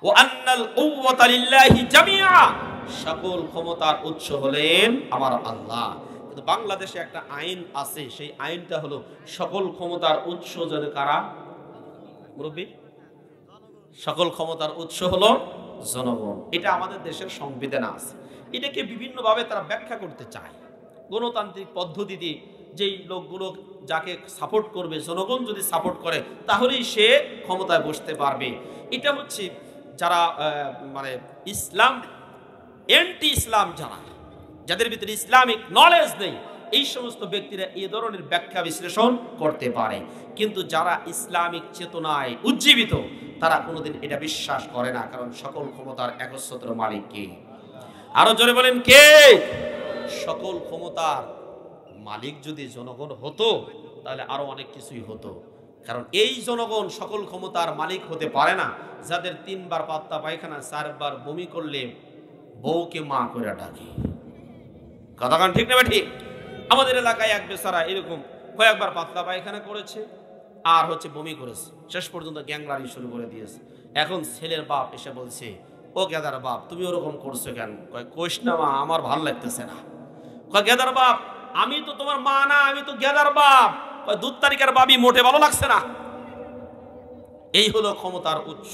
ওয়া আন্নাল কুওয়াতা লিল্লাহি জামিআ, সকল ক্ষমতার উৎস হলেন আমার আল্লাহ। কিন্তু বাংলাদেশে একটা আইন আছে, সেই আইনটা হলো সকল ক্ষমতার উৎস যেন কারা? মুরব্বী, সকল ক্ষমতার উৎস হলো জনগণ। এটা আমাদের দেশের সংবিধানে আছে। এটাকে বিভিন্নভাবে তারা ব্যাখ্যা করতে চায়। গণতান্ত্রিক পদ্ধতিতে যেই লোকগুলো যাকে সাপোর্ট করবে, জনগণ যদি সাপোর্ট করে তাহলেই সে ক্ষমতায় বসতে পারবে। এটা হচ্ছে যারা মানে ইসলাম এন্টি ইসলাম, যাদের ভিতরে ইসলামিক নলেজ নেই, এই সমস্ত ব্যক্তিরা এই ধরনের ব্যাখ্যা বিশ্লেষণ করতে পারে। কিন্তু যারা ইসলামিক চেতনায় উজ্জীবিত তারা কোনোদিন এটা বিশ্বাস করে না, কারণ সকল ক্ষমতার একচ্ছত্র মালিক কে? আরো জোরে বলেন কে? সকল ক্ষমতার মালিক যদি জনগণ হতো তাহলে আরো অনেক কিছুই হতো। কারণ এই জনগণ সকল ক্ষমতার মালিক হতে পারে না, যাদের 3 বার পাতলা পায়খানা, 4 বার বমি করলে বউকে মা করে ডাকে। কথা কান ঠিক না ঠিক? আমাদের এলাকায় এক বেচারা এরকম কয়েকবার পাতলা পায়খানা করেছে আর বমি করেছে, শেষ পর্যন্ত গ্যাংলারি শুরু করে দিয়েছে। এখন ছেলের বাপ এসে বলছে, ও গেদার বাপ তুমি ওরকম করছো কেন? কইস না মা, আমার ভাল লাগতেছে না। গেদার বাপ, আমি তো তোমার মা না, আমি তো গেদার বাপ। 2 তারিখের বাবি, মোটে ভালো লাগছে না। এই হলো ক্ষমতার উৎস।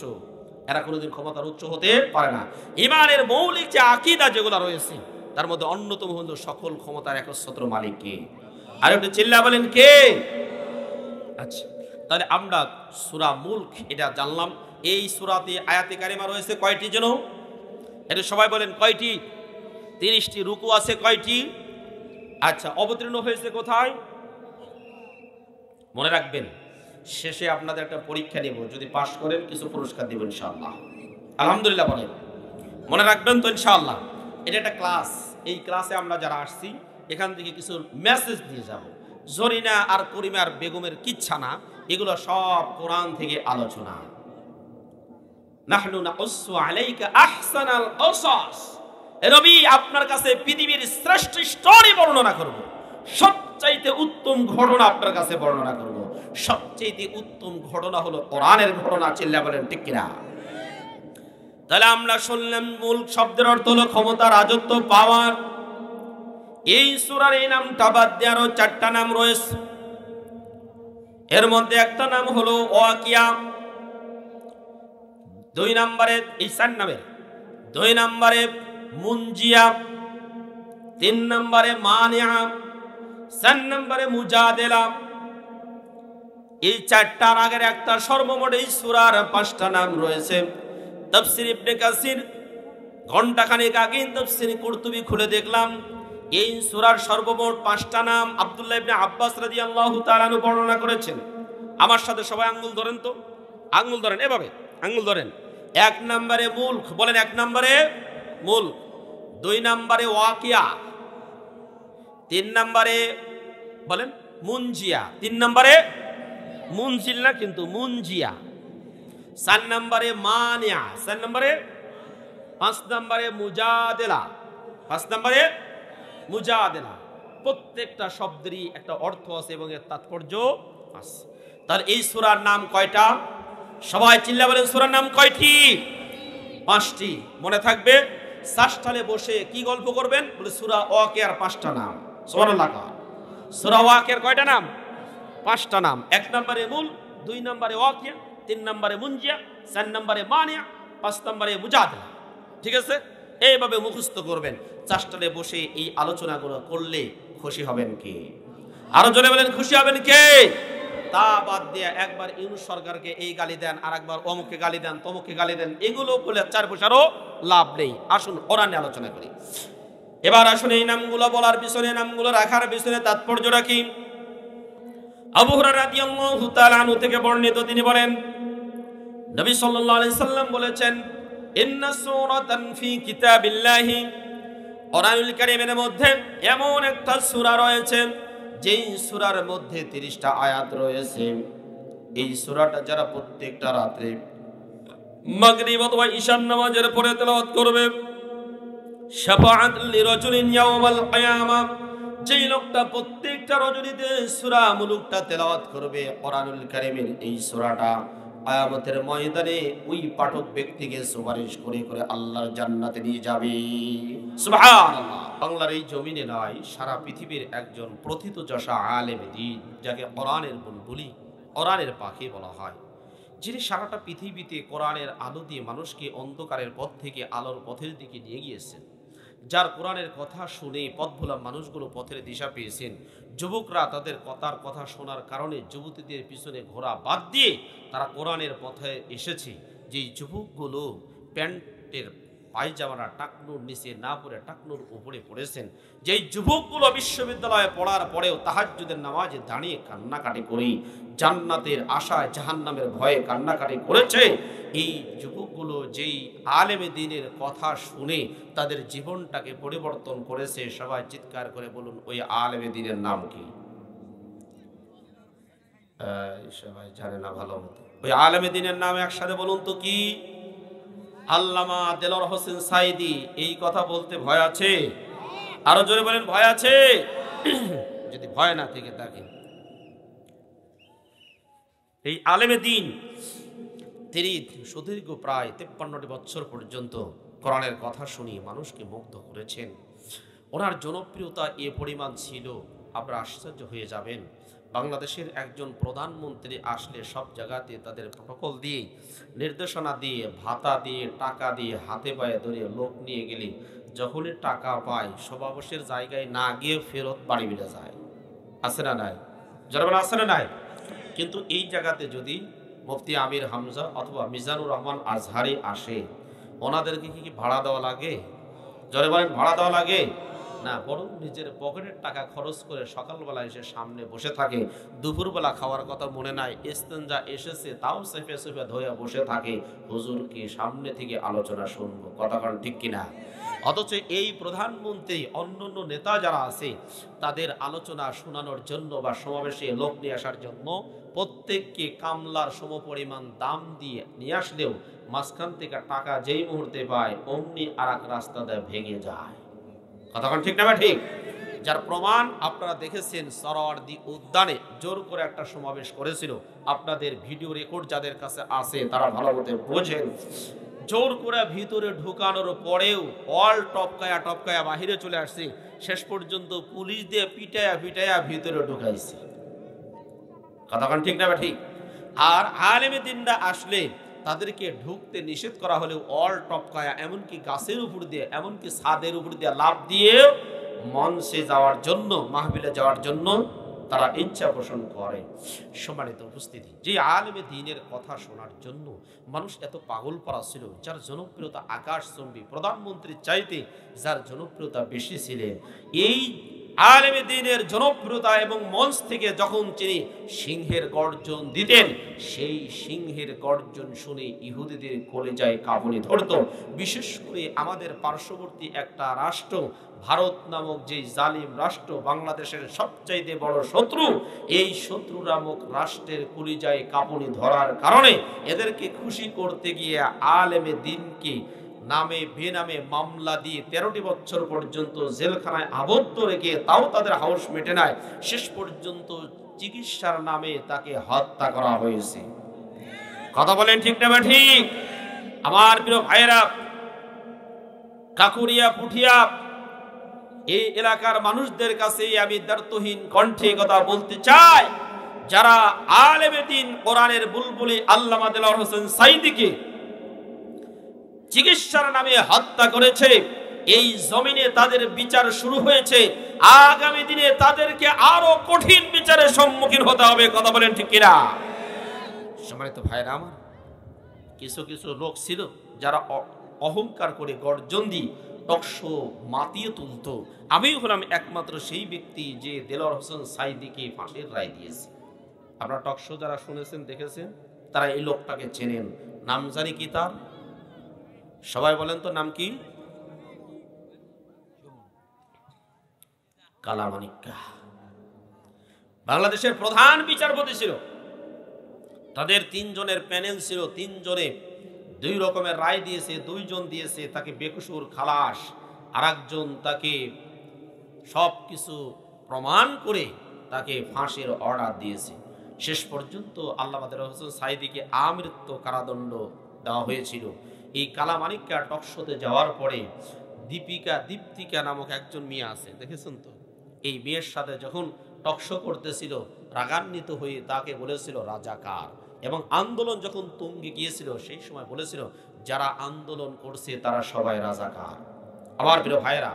এরা কোনোদিন ক্ষমতার উৎস হতে পারে না। ঈমানের মৌলিক যে আকীদা যেগুলো রয়েছে তার মধ্যে অন্যতম হলো সকল ক্ষমতার একচ্ছত্র মালিক কে? আর একটু চিল্লা বলেন কে? আচ্ছা, তাহলে আমরা সূরা মুলক এটা জানলাম। এই সূরাতে আয়াতে কারিমা রয়েছে কয়টি যেন? এটা সবাই বলেন কয়টি? 30টি। রুকু আছে কয়টি? আচ্ছা, অবতীর্ণ হয়েছে কোথায়? মনে রাখবেন, শেষে আপনাদের একটা পরীক্ষা নেব, যদি পাশ করেন কিছু পুরস্কার দেব ইনশাআল্লাহ। আলহামদুলিল্লাহ বলেন, মনে রাখবেন তো ইনশাআল্লাহ। এটা একটা ক্লাস, এই ক্লাসে আমরা যারা আসছি এখান থেকে কিছু মেসেজ দিয়ে যাব। জরিনা আর করিমা আর বেগমের কিচ্ছা না, এগুলো সব কোরআন থেকে আলোচনা। নাহনু নাকুসু আলাইকা আহসানাল কসাস, নবী আপনার কাছে পৃথিবীর শ্রেষ্ঠ স্টোরি বর্ণনা করব, সবচাইতে উত্তম ঘটনা আপনার কাছে বর্ণনা করব। সবচাইতে উত্তম ঘটনা হলো কোরআনের ঘটনা। চিল্লা বলেন ঠিক কিনা? তাহলে আমরা শুনলাম মুলক শব্দের অর্থ হলো ক্ষমতা, রাজত্ব, পাওয়ার। এই সূরার এই নামটা বাদ দিয়ে আরো 4টা নাম রয়েছে। এর মধ্যে একটা নাম হলো ওয়াকিয়া, 2 নম্বরে ঈসান নামের, 2 নম্বরে মুনজিয়া, 3 নম্বরে মানিয়া, 4 নম্বরে মুজাদেলা। এই 4টার আগের একটা, সর্বমোট এই সূরার 5টা নাম রয়েছে। তাফসীর ইবনে কাসির ঘণ্টাখানেক আগে তাফসীর কুরতুবী খুলে দেখলাম, এই সূরার সর্বমোট 5টা নাম আব্দুল্লাহ ইবনে আব্বাস রাদিয়াল্লাহু তাআলা আনহু বর্ণনা করেছেন। আমার সাথে সবাই আঙ্গুল ধরেন তো, আঙ্গুল ধরেন, এভাবে আঙ্গুল ধরেন। 1 নম্বরে মুলক, বলেন 1 নম্বরে মুলক, 2 নম্বরে ওয়াকিয়া, 3 নম্বরে বলেন মুনজিয়া, 3 নম্বরে মুনজিল না কিন্তু মুনজিয়া, 4 নম্বরে মানিয়া, 4 নম্বরে, 5 নম্বরে মুজাদেলা, 5 নম্বরে মুজাদেলা। প্রত্যেকটা শব্দেরই একটা অর্থ আছে এবং এর তাৎপর্য আছে। তাহলে এই সূরার নাম কয়টা? সবাই চিল্লা বলেন, সূরার নাম কয়টি? 5টি। মনে থাকবে, সাষ্টালে বসে কি গল্প করবেন? বলে সূরা ওয়াকিয়ার 5টা নাম। সুবহানাল্লাহ। সূরা ওয়াকিয়ার কয়টা নাম? 5টা নাম। 1 নম্বরে মুল, 2 নম্বরে ওয়াকিয়া, 3 নম্বরে মুনজিয়া, 4 নম্বরে মানিয়া, 5 নম্বরে মুজাদেলা। ঠিক আছে? এইভাবে মুখস্থ করবেন। চাষটালে বসে এই আলোচনাগুলো করলে খুশি হবেন কে? আরো জোরে বলেন, খুশি হবেন কে? তা বাদ দিয়ে একবার ইউনূস সরকারকে এই গালি দেন, আর একবার অমুককে গালি দেন, তমুককে গালি দেন, এগুলো বলে 4 পয়সারও লাভ নেই। আসুন ওরা নিয়ে আলোচনা করি। এবার আসুন এই নামগুলো বলার পিছনে, নামগুলো রাখার পিছনে তাৎপর্যটা কি? আবু হুরায়রা রাদিয়াল্লাহু তাআলা আনহু থেকে বর্ণিত, তিনি বলেন, নবী সাল্লাল্লাহু আলাইহি সাল্লাম বলেছেন, ইন্না সূরাতান ফি কিতাবিল্লাহি, কোরআনুল কারীমের মধ্যে এমন একটা সূরা রয়েছে যেই সূরার মধ্যে 30টা আয়াত রয়েছে। এই সূরাটা যারা প্রত্যেকটা রাতে মাগরিব অথবা ঈশার নামাজের পরে তেলাওয়াত করবে, শাফাআত লিরাজুলিন ইয়াউমাল কিয়ামা, যেই লোকটা প্রত্যেকটা রজনীতে সূরা মুলুকটা তেলাওয়াত করবে, কোরআনুল কারীমের এই সূরাটা, কিয়ামতের ময়দানে ওই পাঠক ব্যক্তিকে সুপারিশ করে করে আল্লাহর জান্নাতে নিয়ে যাবে। সুবহানাল্লাহ। বাংলার এই জমিনে নয়, সারা পৃথিবীর একজন প্রথিতযশা আলেম দ্বীন, যাকে কোরআনের বুলবুলি, কোরআনের পাখি বলা হয়, যিনি সারাটা পৃথিবীতে কোরআনের আলো দিয়ে মানুষকে অন্ধকারের পথ থেকে আলোর পথের দিকে নিয়ে গিয়েছেন, যার কোরআনের কথা শুনে পথভোলা মানুষগুলো পথের দিশা পেয়েছেন। যুবকরা তাদের কথা শোনার কারণে যুবতীদের পিছনে ঘোরা বাদ দিয়ে তারা কোরআনের পথে এসেছে। যেই যুবকগুলো প্যান্টের পায়জামারা টাকনুর নিচে না পড়ে টাকনুর উপরে পড়েছেন, যেই যুবকগুলো বিশ্ববিদ্যালয়ে পড়ার পরেও তাহাজ্জুদের নামাজে দাঁড়িয়ে কান্নাকাটি করে জান্নাতের আশায় জাহান্নামের ভয়ে কান্নাকাটি করেছে, এই যুবকগুলো যেই আলেমে দ্বীনের কথা শুনে তাদের জীবনটাকে পরিবর্তন করেছে, সবাই চিৎকার করে বলুন ওই আলেমে দ্বীনের নাম কি? সবাই জানে না ভালো মতো। ওই আলেমে দ্বীনের নাম একসাথে বলুন তো কি? আল্লামা দেলোয়ার হোসেন সাঈদী। এই কথা বলতে ভয় আছে? আরো জোরে বলেন, ভয় আছে? যদি ভয় না থেকে থাকে, এই আলেমে দ্বীন তিনি সুদীর্ঘ প্রায় 53টি বছর পর্যন্ত কোরআনের কথা শুনিয়ে মানুষকে মুগ্ধ করেছেন। ওনার জনপ্রিয়তা এ পরিমাণ ছিল, আপনারা আশ্চর্য হয়ে যাবেন। বাংলাদেশের একজন প্রধানমন্ত্রী আসলে সব জায়গাতে তাদের প্রটোকল দিয়ে, নির্দেশনা দিয়ে, ভাতা দিয়ে, টাকা দিয়ে, হাতে পায়ে ধরে লোক নিয়ে গেলে যখনই টাকা পায় সমাবেশের জায়গায় না গিয়ে ফেরত বাড়ি ফিরে যায়। আছে না নাই? যারা আছে না নাই? কিন্তু এই জায়গাতে যদি মুফতি আমির হামজা অথবা মিজানুর রহমান আজহারি আসে, ওনাদেরকে কি ভাড়া দেওয়া লাগে? জোরে বলেন, ভাড়া দেওয়া লাগে না, বরং নিজের পকেটের টাকা খরচ করে সকালবেলা এসে সামনে বসে থাকে। দুপুরবেলা খাওয়ার কথা মনে নাই, ইস্তেঞ্জা এসেছে তাও সেফে সেফে ধোয়া বসে থাকে, হুজুরকে সামনে থেকে আলোচনা শুনবো। কথা কারণ ঠিক কিনা? অথচ এই প্রধানমন্ত্রী অন্যান্য নেতা যারা আছে তাদের আলোচনা শোনানোর জন্য বা সমাবেশে লোক নিয়ে আসার জন্য প্রত্যেককে কামলার সমপরিমাণ দাম দিয়ে নিয়ে আসলেও মাঝখান থেকে টাকা যেই মুহূর্তে পায় অমনি আর এক রাস্তা দিয়ে ভেঙে যায়। কথাক্ষণ ঠিক না? ঠিক। যার প্রমাণ আপনারা দেখেছেন, সরোয়ার্দী উদ্যানে জোর করে একটা সমাবেশ করেছিল। আপনাদের ভিডিও রেকর্ড যাদের কাছে আছে তারা ভালো মতো বোঝেন। জোর করে ভিতরে ঢুকানোর পরেও অল টপকায়া বাহিরে চলে আসছে। শেষ পর্যন্ত পুলিশ দিয়ে পিটায়া ভিতরে ঢুকাইছে। কথাক্ষণ ঠিক না? ঠিক। আর আলেমে দ্বীনরা আসলে তাদেরকে ঢুকতে নিষেধ করা হলেও অল টপকায়া, এমনকি গাছের উপর দিয়ে, এমনকি ছাদের উপর দিয়ে লাফ দিয়ে মঞ্চে যাওয়ার জন্য, মাহফিলে যাওয়ার জন্য তারা ইচ্ছা পোষণ করে। সম্মানিত উপস্থিতি, যে আলেমে দ্বীনের কথা শোনার জন্য মানুষ এত পাগল পারা ছিল, যার জনপ্রিয়তা আকাশচুম্বী, প্রধানমন্ত্রীর চাইতে যার জনপ্রিয়তা বেশি ছিলেন, এই আলেমে দ্বীনের জনপ্রিয়তা এবং মঞ্চ থেকে যখন তিনি সিংহের গর্জন দিতেন, সেই সিংহের গর্জন শুনে ইহুদিদের কলিজায় কাঁপুনি ধরত। বিশেষ করে আমাদের পার্শ্ববর্তী একটা রাষ্ট্র ভারত নামক যে জালিম রাষ্ট্র, বাংলাদেশের সবচাইতে বড় শত্রু, এই শত্রু নামক রাষ্ট্রের কলিজায় কাঁপুনি ধরার কারণে এদেরকে খুশি করতে গিয়ে আলেমে দ্বীনকে নামে বেনামে মামলা দিয়ে 13টি বছর পর্যন্ত জেলখানায় আবদ্ধ রেখে তাও তাদের হাউস মেটে নাই। শেষ পর্যন্ত চিকিৎসার নামে তাকে হত্যা করা হয়েছে। কথা বলেন ঠিক না? ঠিক। আমার প্রিয় ভাইয়েরা, কাকুরিয়া, পুঠিয়া এই এলাকার মানুষদের কাছে আমি দ্ব্যর্থহীন কণ্ঠে কথা বলতে চাই, যারা আলেমে দ্বীন কোরআনের বুলবুলি আল্লামা দেলোয়ার হোসেন সাঈদীকে চিকিৎসার নামে হত্যা করেছে, এই জমিনে তাদের বিচার শুরু হয়েছে। আগামী দিনে তাদেরকে আরো কঠিন বিচারের সম্মুখীন হতে হবে। কথা বলেন ঠিক কিনা? সম্মানিত ভাইরা আমার, কিছু কিছু লোক ছিল যারা অহংকার করে গর্জন দিয়ে টকশো মাতিয়ে তুলত। আমি হলাম একমাত্র সেই ব্যক্তি যে দেলোয়ার হোসেন সাঈদীকে ফাঁসির রায় দিয়েছে। আপনারা টকশো যারা শুনেছেন, দেখেছেন, তারা এই লোকটাকে চেনেন। নাম জানি কি তার? সবাই বলেন তো, নাম কি? কালামানিক্কা। বাংলাদেশের প্রধান বিচারপতি ছিল। তাদের 3 জনের প্যানেল ছিল। 3 জনে 2 রকমের রায় দিয়েছে। 2 জন দিয়েছে তাকে বেকসুর খালাস, আর একজন তাকে সবকিছু প্রমাণ করে তাকে ফাঁসির অর্ডার দিয়েছে। শেষ পর্যন্ত আল্লামা দেলোয়ার হোসেন সাঈদীকে আমৃত্যু কারাদণ্ড দেওয়া হয়েছিল। এই কালামানিক্কা টকশোতে যাওয়ার পরে দীপ্তিকা নামক একজন মেয়ে আছে, দেখেছেন তো? এই মেয়ের সাথে যখন টকশো করতেছিল, রাগান্বিত হয়ে তাকে বলেছিল রাজাকার। এবং আন্দোলন যখন তুঙ্গে গিয়েছিল সেই সময় বলেছিল যারা আন্দোলন করছে তারা সবাই রাজাকার। আমার প্রিয় ভাইয়েরা,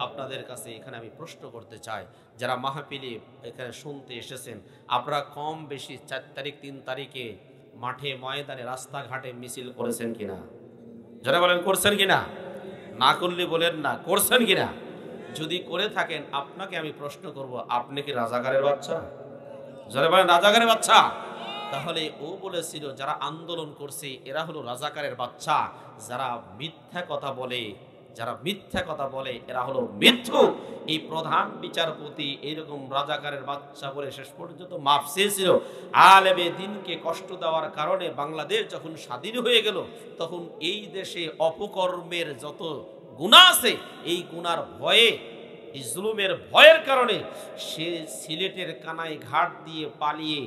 আপনাদের কাছে এখানে আমি প্রশ্ন করতে চাই, যারা মাহফিলে এখানে শুনতে এসেছেন, আপনারা কম বেশি 4 তারিখ 3 তারিখে মাঠে ময়দানে রাস্তাঘাটে মিছিল করেছেন কিনা? যারা বলেন করছেন কিনা? না করলে বলেন না, করছেন কিনা? যদি করে থাকেন আপনাকে আমি প্রশ্ন করব, আপনি কি রাজাকারের বাচ্চা? যারা বলেন রাজাকারের বাচ্চা। তাহলে ও বলেছিল যারা আন্দোলন করছে এরা হলো রাজাকারের বাচ্চা। যারা মিথ্যা কথা বলে এরা হলো মিথ্যুক। এই প্রধান বিচারপতি এইরকম রাজাকারের বাচ্চা বলে শেষ পর্যন্ত মাফ চেয়েছিল। আলেমে দ্বীনকে কষ্ট দেওয়ার কারণে বাংলাদেশ যখন স্বাধীন হয়ে গেল, তখন এই দেশে অপকর্মের যত গুনাহ আছে, এই গুনার ভয়ে, এই জুলুমের ভয়ের কারণে সে সিলেটের কানাই ঘাট দিয়ে পালিয়ে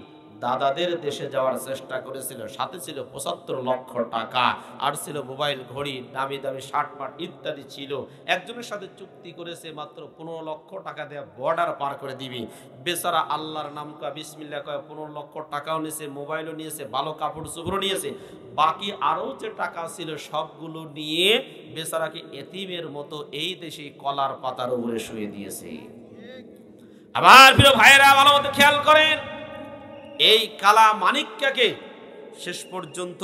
দাদাদের দেশে যাওয়ার চেষ্টা করেছিল। সাথে ছিল 75 লক্ষ টাকা, আর ছিল মোবাইল, ঘড়ি, দামি দামি শার্ট পাট ইত্যাদি ছিল। একজনের সাথে চুক্তি করেছে মাত্র 15 লক্ষ টাকা দেয়া বর্ডার পার করে দিবি। বেচারা আল্লাহর নাম কয়, বিসমিল্লাহ কয়, 15 লক্ষ টাকাও নিয়েছে, মোবাইলও নিয়েছে, ভালো কাপড় চোপড়ও নিয়েছে। বাকি আরও যে টাকা ছিল সবগুলো নিয়ে বেচারাকে এতিমের মতো এই দেশে কলার পাতার উপরে শুয়ে দিয়েছে। আমার প্রিয় ভাইয়েরা, ভালো মতো খেয়াল করেন, এই কালা মানিক্যাকে শেষ পর্যন্ত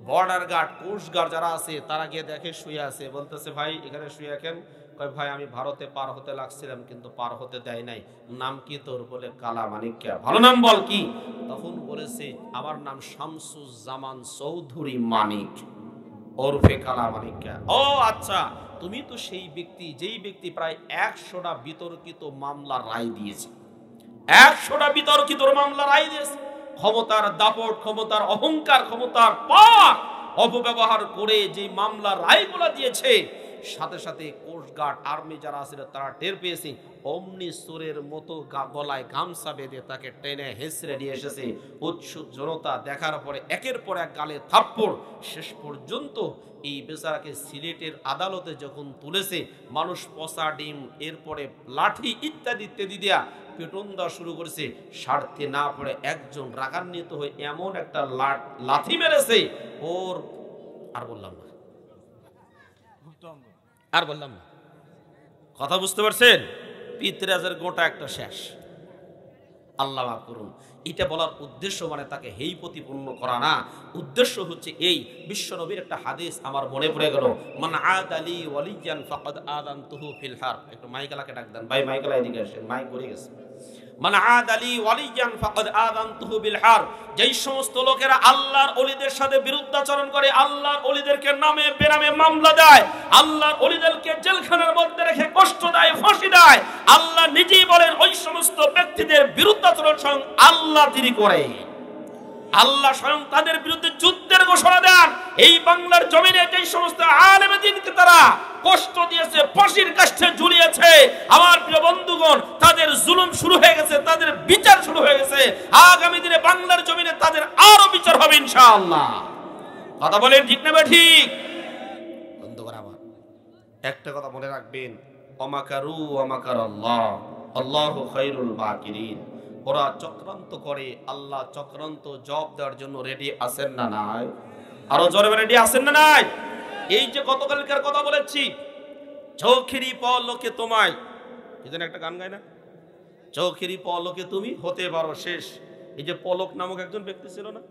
বর্ডার গার্ড, কোস্ট গার্ড যারা আছে তারা গিয়ে দেখে শুয়ে আছে, বলতেছে ভাই এখানে শুয়ে রাখেন। কয় ভাই আমি ভারতে পার হতে লাগছিলাম কিন্তু পার হতে দেয় নাই। নাম কি তোর? বলে কালা মানিক্যা। ভালো নাম বল কি? তখন বলেছে আমার নাম শামসুজ্জামান চৌধুরী মানিক ওরফে কালা মানিক্যা। ও আচ্ছা, তুমি তো সেই ব্যক্তি যেই ব্যক্তি প্রায় 100টা বিতর্কিত মামলা রায় দিয়েছে। 100টা বিতর্কিত মামলা রায় দিয়েছে। ক্ষমতার দাপট, ক্ষমতার অহংকার, ক্ষমতার পাওয়ার অপব্যবহার করে যে মামলা রায়গুলো দিয়েছে, সাথে সাথে কোস্ট গার্ড, আর্মি যারা আছে তারা টের পেয়েছে। অমনি সুরের মতো গলায় গামছা বেঁধে তাকে টেনে হেসড়ে নিয়ে এসেছে। উৎসুক জনতা দেখার পরে একের পর এক গালে থাপ্পড়। শেষ পর্যন্ত এই বেচারাকে সিলেটের আদালতে যখন তুলেছে, মানুষ পচা ডিম, এরপরে লাঠি ইত্যাদি ইত্যাদি দেয়া পেটন দেওয়া শুরু করেছে। স্বার্থে না পড়ে একজন রাগান্বিত হয়ে এমন একটা লাথি মেরেছে, ওর আর বললাম না, কথা বুঝতে পারছেন? পিতরাজের গোটা একটা শেষ। আল্লাহ মাফ করুন। এটা বলার উদ্দেশ্য মানে তাকে হেই প্রতিপন্ন করা না। উদ্দেশ্য হচ্ছে এই, বিশ্বনবীর একটা হাদিস আমার মনে পড়ে গেল, মান আদালি ওয়ালিয়ান ফাকাদ আযানতুহু ফিল হারব। একটু মাইকালাকে ডাক দেন, ভাই মাইকালা এদিকে আসেন, মাইক ঘুরে গেছে। মান আদালি ওয়ালিয়ান ফাকাদ আযানতুহু বিল হারব। যেই সমস্ত লোকেরা আল্লাহর ওলিদের সাথে বিরুদ্ধাচরণ করে, আল্লাহর ওলিদেরকে নামে বেনামে মামলা দেয়, আল্লাহর ওলিদেরকে জেলখানার মধ্যে রেখে কষ্ট দেয়, ফাঁসি দেয়, আল্লাহ নিজেই বলেন ওই সমস্ত ব্যক্তিদের বিরুদ্ধাচরণ স্বয়ং আল্লাহ তিনি করে। আল্লাহ স্বয়ং তাদের বিরুদ্ধে যুদ্ধের ঘোষণা দেন। এই বাংলার জমিনে যে সমস্ত আলেমে দ্বীনকে তারা কষ্ট দিয়েছে, ফাঁসির কাষ্ঠে ঝুলিয়েছে, আমার প্রিয় বন্ধুগণ, তাদের জুলুম শুরু হয়ে গেছে, তাদের বিচার শুরু হয়ে গেছে। আগামী দিনে বাংলার জমিনে তাদের আরো বিচার হবে ইনশাআল্লাহ। কথা বলেন ঠিক না ঠিক? বন্ধুগণ আমার একটা কথা মনে রাখবেন, ওমাকারু ওমাকার আল্লাহ, আল্লাহু খায়রুল মাকিরিন। ওরা চক্রান্ত করে, আল্লাহ চক্রান্ত জবাব দেওয়ার জন্য রেডি আছেন না নাই? আরো জোরে রেডি আছেন না নাই? এই যে গতকালকার কথা বলেছি, চোখেরই পলকে তোমায়, এই জন্য একটা গান গায় না, চোখেরই পলকে তুমি হতে পারো শেষ। এই যে পলক নামক একজন ব্যক্তি ছিল না,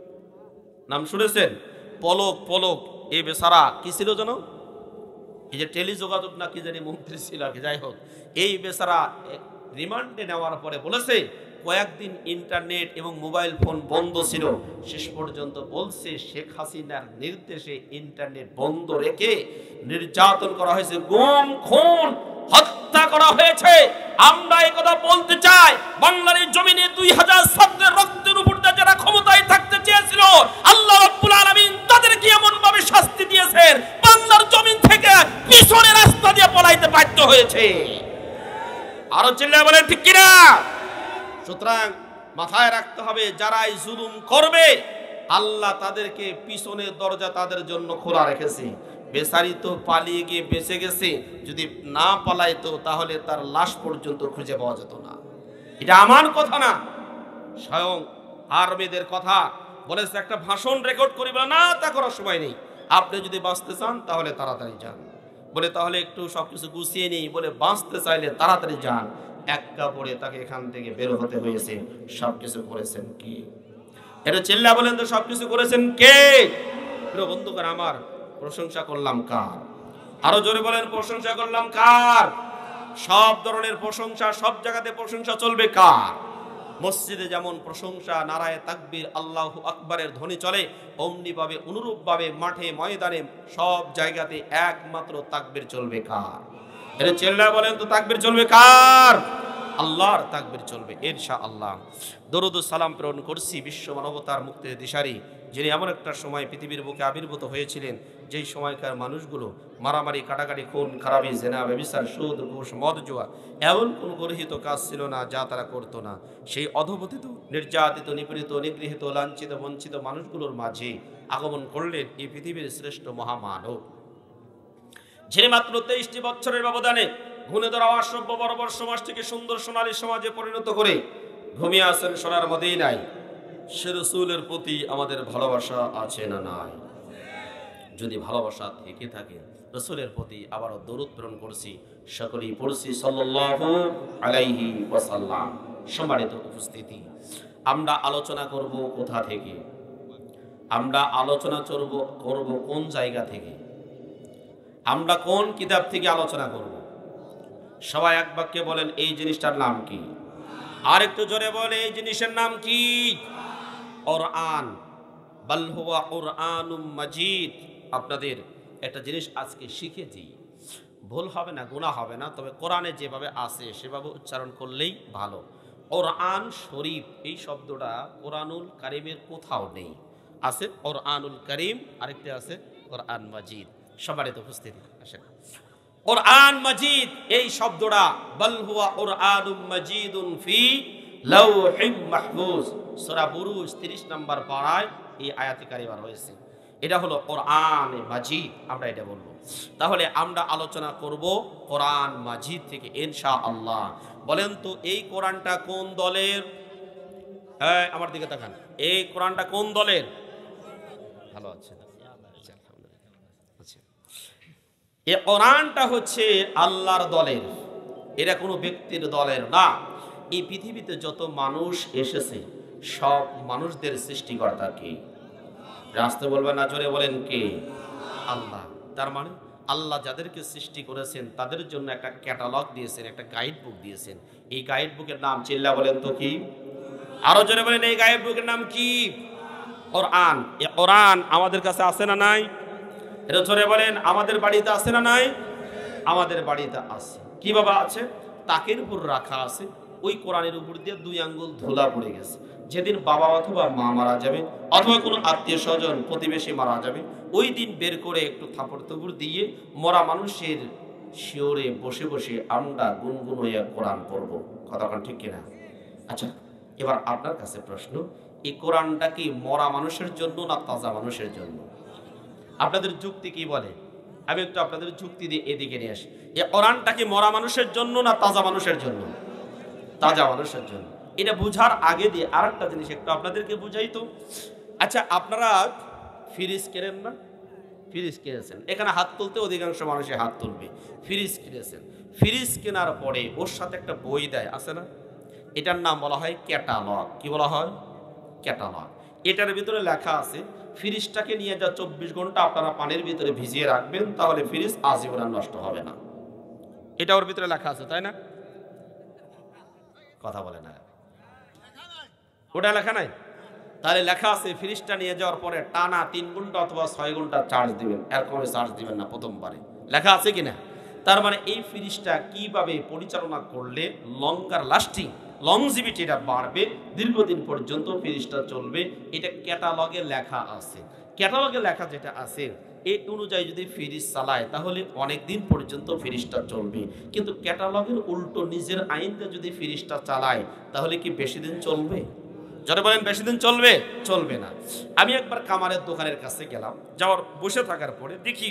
নাম শুনেছেন? পলক, পলক এই বেচারা কি ছিল যেন, এই যে টেলিযোগাযোগ না কি জানি মন্ত্রী ছিল, যাই হোক, এই বেচারা রিমান্ডে নেওয়ার পরে বলেছে কয়েকদিন ইন্টারনেট এবং মোবাইল ফোন বন্ধ ছিল। শেষ পর্যন্ত বলছে শেখ হাসিনার নির্দেশে ইন্টারনেট বন্ধ রেখে নির্যাতন করা হয়েছে, গুম খুন হত্যা করা হয়েছে। আমরা এই কথা বলতে চাই, বাংলার এই জমিনে 2000 ছাত্রের রক্তের উপর দিয়ে যারা ক্ষমতায় থাকতে চেয়েছিল, আল্লাহ রাব্বুল আলামিন তাদেরকে এমন ভাবে শাস্তি দিয়েছেন, বাংলার জমিন থেকে পিছনে রাস্তা দিয়ে পলাইতে বাধ্য হয়েছে। আরো চিল্লায় বলেন ঠিক কিনা? সুতরাং মাথায় রাখতে হবে, যারাই জুলুম করবে আল্লাহ তাদেরকে পিছনের দরজা তাদের জন্য খোলা রেখেছে। বেচারি তো পালিয়ে গিয়ে বেঁচে গেছে, যদি না পালাইতো তাহলে তার লাশ পর্যন্ত খুঁজে পাওয়া যেত না। এটা আমার কথা না, স্বয়ং আরবেদের কথা বলেছে। একটা ভাষণ রেকর্ড করি বলে না, তা করার সময় নেই, আপনি যদি বাঁচতে চান তাহলে তাড়াতাড়ি যান। বলে তাহলে একটু সবকিছু গুছিয়ে নেই, বলে বাঁচতে চাইলে তাড়াতাড়ি যান। এক কাপড়ে তাকে এখান থেকে বের হতে হয়েছে। সবকিছু করেছেন কি? এটা চিল্লা বলেন তো, সবকিছু করেছেন কে? প্রিয় বন্ধুগণ আমার, প্রশংসা করলাম কার? আরো জোরে বলেন, প্রশংসা করলাম কার? সব ধরনের প্রশংসা, সব জায়গাতে প্রশংসা চলবে কার? মসজিদে যেমন প্রশংসা, নারায়ে তাকবীর, আল্লাহু আকবারের ধ্বনি চলে, অমনি ভাবে অনুরূপভাবে মাঠে ময়দানে সব জায়গাতে একমাত্র তাকবীর চলবে কার? এটা চিল্লা বলেন তো, তাকবীর চলবে কার? আল্লাহর তাকবীর চলবে ইনশাআল্লাহ। দরুদ ও সালাম প্রেরণ করছি বিশ্ব মানবতার মুক্তির দিশারি, যিনি এমন একটা সময় পৃথিবীর বুকে আবির্ভূত হয়েছিলেন, যেই সময়কার মানুষগুলো মারামারি, কাটাকাটি, খুন খারাপি, জেনা, ব্যভিচার, সুদ, ঘুষ, মদ, জুয়া এমন কোন গর্হিত কাজ ছিল না যা তারা করতো না। সেই অধঃপতিত, নির্যাতিত, নিপীড়িত, নিগৃহীত, লাঞ্ছিত, বঞ্চিত মানুষগুলোর মাঝে আগমন করলেন এই পৃথিবীর শ্রেষ্ঠ মহামানব, যিনি মাত্র 23টি বছরের ব্যবধানে গুণে ধরা অসভ্য বর্বর সমাজটিকে সুন্দর সোনালী সমাজে পরিণত করে ঘুমিয়ে আছেন সোনার মদিনায়। সে রাসূলের প্রতি আমাদের ভালোবাসা আছে না নাই? যদি ভালোবাসা থেকে থাকে রাসূলের প্রতি আবারও দরুদ প্রেরণ করছি, সকলেই পড়ছি সাল্লাল্লাহু আলাইহি ওয়াসাল্লাম। সম্মানিত উপস্থিতি, আমরা আলোচনা করব কোথা থেকে? আমরা আলোচনা করব কোন জায়গা থেকে? আমরা কোন কিতাব থেকে আলোচনা করব? সবাই এক বাক্যে বলেন, এই জিনিসটার নাম কি? আর একটু জোরে বলে, এই জিনিসের নাম কি? কোরআন। বাল হুয়া কুরআনুম মাজিদ। আপনাদের একটা জিনিস আজকে শিখেছি, ভুল হবে না, গুনাহ হবে না, তবে কোরআনে যেভাবে আছে সেভাবে উচ্চারণ করলেই ভালো। কোরআন শরীফ এই শব্দটা কোরআনুল কারীমের কোথাও নেই। আছে কোরআনুল কারীম, আরেকটি আছে কোরআন মাজিদ। সম্মানিত উপস্থিতি, আসেন, কোরআন মাজিদ এই শব্দটা বাল হুয়া কুরআনুম মাজিদুন ফি লাওহিম মাহফুজ, সূরা বুরুজ 30 নম্বর পারায় এই আয়াতে কারিমা রয়েছে। এটা হলো কোরআন মাজিদ, আমরা এটা বলবো। তাহলে আমরা আলোচনা করব কোরআন মাজিদ থেকে ইনশাআল্লাহ। বলেন তো, এই কোরআনটা কোন দলের? আমার দিকে তাকান, এই কোরআনটা কোন দলের? ভালো আছে, এই কোরআনটা হচ্ছে আল্লাহর দলের, এটা কোনো ব্যক্তির দলের না। এই পৃথিবীতে যত মানুষ এসেছে সব মানুষদের সৃষ্টিকর্তা কে? রাস্তা বলবেন না, জোরে বলেন কে? আল্লাহ। তার মানে আল্লাহ যাদেরকে সৃষ্টি করেছেন তাদের জন্য একটা ক্যাটালগ দিয়েছেন, একটা গাইড বুক দিয়েছেন। এই গাইড বুকের নাম চিল্লা বলেন তো কি? আরো জোরে বলেন, এই গাইড বুকের নাম কি? কোরআন। এই কোরআন আমাদের কাছে আছে না নাই? এটা জোরে বলেন, আমাদের বাড়িতে আছে না নাই? আমাদের বাড়িতে আছে। কিভাবে আছে? তাকের উপর রাখা আছে, ওই কোরআনের উপর দিয়ে 2 আঙ্গুল ধুলা পড়ে গেছে। যেদিন বাবা অথবা মা মারা যাবে অথবা কোনো আত্মীয় স্বজন প্রতিবেশী মারা যাবে, ওই দিন বের করে একটু থাপড় থাপড় দিয়ে মরা মানুষের শিওরে বসে বসে আমরা গুনগুনইয়া কোরআন পড়ব। কথাটা ঠিক কিনা? আচ্ছা, এবার আপনার কাছে প্রশ্ন, এই কোরআনটা কি মরা মানুষের জন্য না তাজা মানুষের জন্য? আপনাদের যুক্তি কি বলে? আমি একটু আপনাদের যুক্তি দিয়ে এদিকে নিয়ে আসি। এই কোরআনটা কি মরা মানুষের জন্য না তাজা মানুষের জন্য? তাজা মানুষের জন্য। এটা বুঝার আগে দিয়ে আরেকটা জিনিস একটু আপনাদেরকে বুঝাই তো। আচ্ছা, আপনারা ফ্রিজ কেনেন না? ফ্রিজ কিনেছেন, এখানে হাত তুলতে অধিকাংশ মানুষের হাত তুলবে। ফ্রিজ কিনেছেন, ফ্রিজ কেনার পরে ওর সাথে একটা বই দেয়, আছে না? এটার নাম বলা হয় ক্যাটালগ। কি বলা হয়? ক্যাটালগ। এটার ভিতরে লেখা আছে ফ্রিজটাকে নিয়ে যা 24 ঘন্টা আপনারা পানির ভিতরে ভিজিয়ে রাখবেন, তাহলে ফ্রিজ আজীবন নষ্ট হবে না। এটা ওর ভিতরে লেখা আছে, তাই না? কথা বলে না, ওটা লেখা নাই? তাহলে লেখা আছে ফ্রিজটা নিয়ে যাওয়ার পরে টানা 3 ঘন্টা অথবা 6 ঘন্টা চার্জ দিবেন, এর কমে চার্জ দিবেন না প্রথমবারে। লেখা আছে কিনা? তার মানে এই ফ্রিজটা কিভাবে পরিচালনা করলে লঙ্গার লাস্টিং, লংজিভিটিটা বাড়বে, দীর্ঘদিন পর্যন্ত ফ্রিজটা চলবে, এটা ক্যাটালগে লেখা আছে। ক্যাটালগে লেখা যেটা আছে এই অনুযায়ী যদি ফ্রিজ চালায় তাহলে অনেক দিন পর্যন্ত ফ্রিজটা চলবে। কিন্তু ক্যাটালগের উল্টো নিজের আইনটা যদি ফ্রিজটা চালায় তাহলে কি বেশি দিন চলবে? যারা বলেন বেশি দিন চলবে, চলবে না। আমি একবার কামারের দোকানের কাছে গেলাম, যাওয়ার বসে থাকার পরে দেখি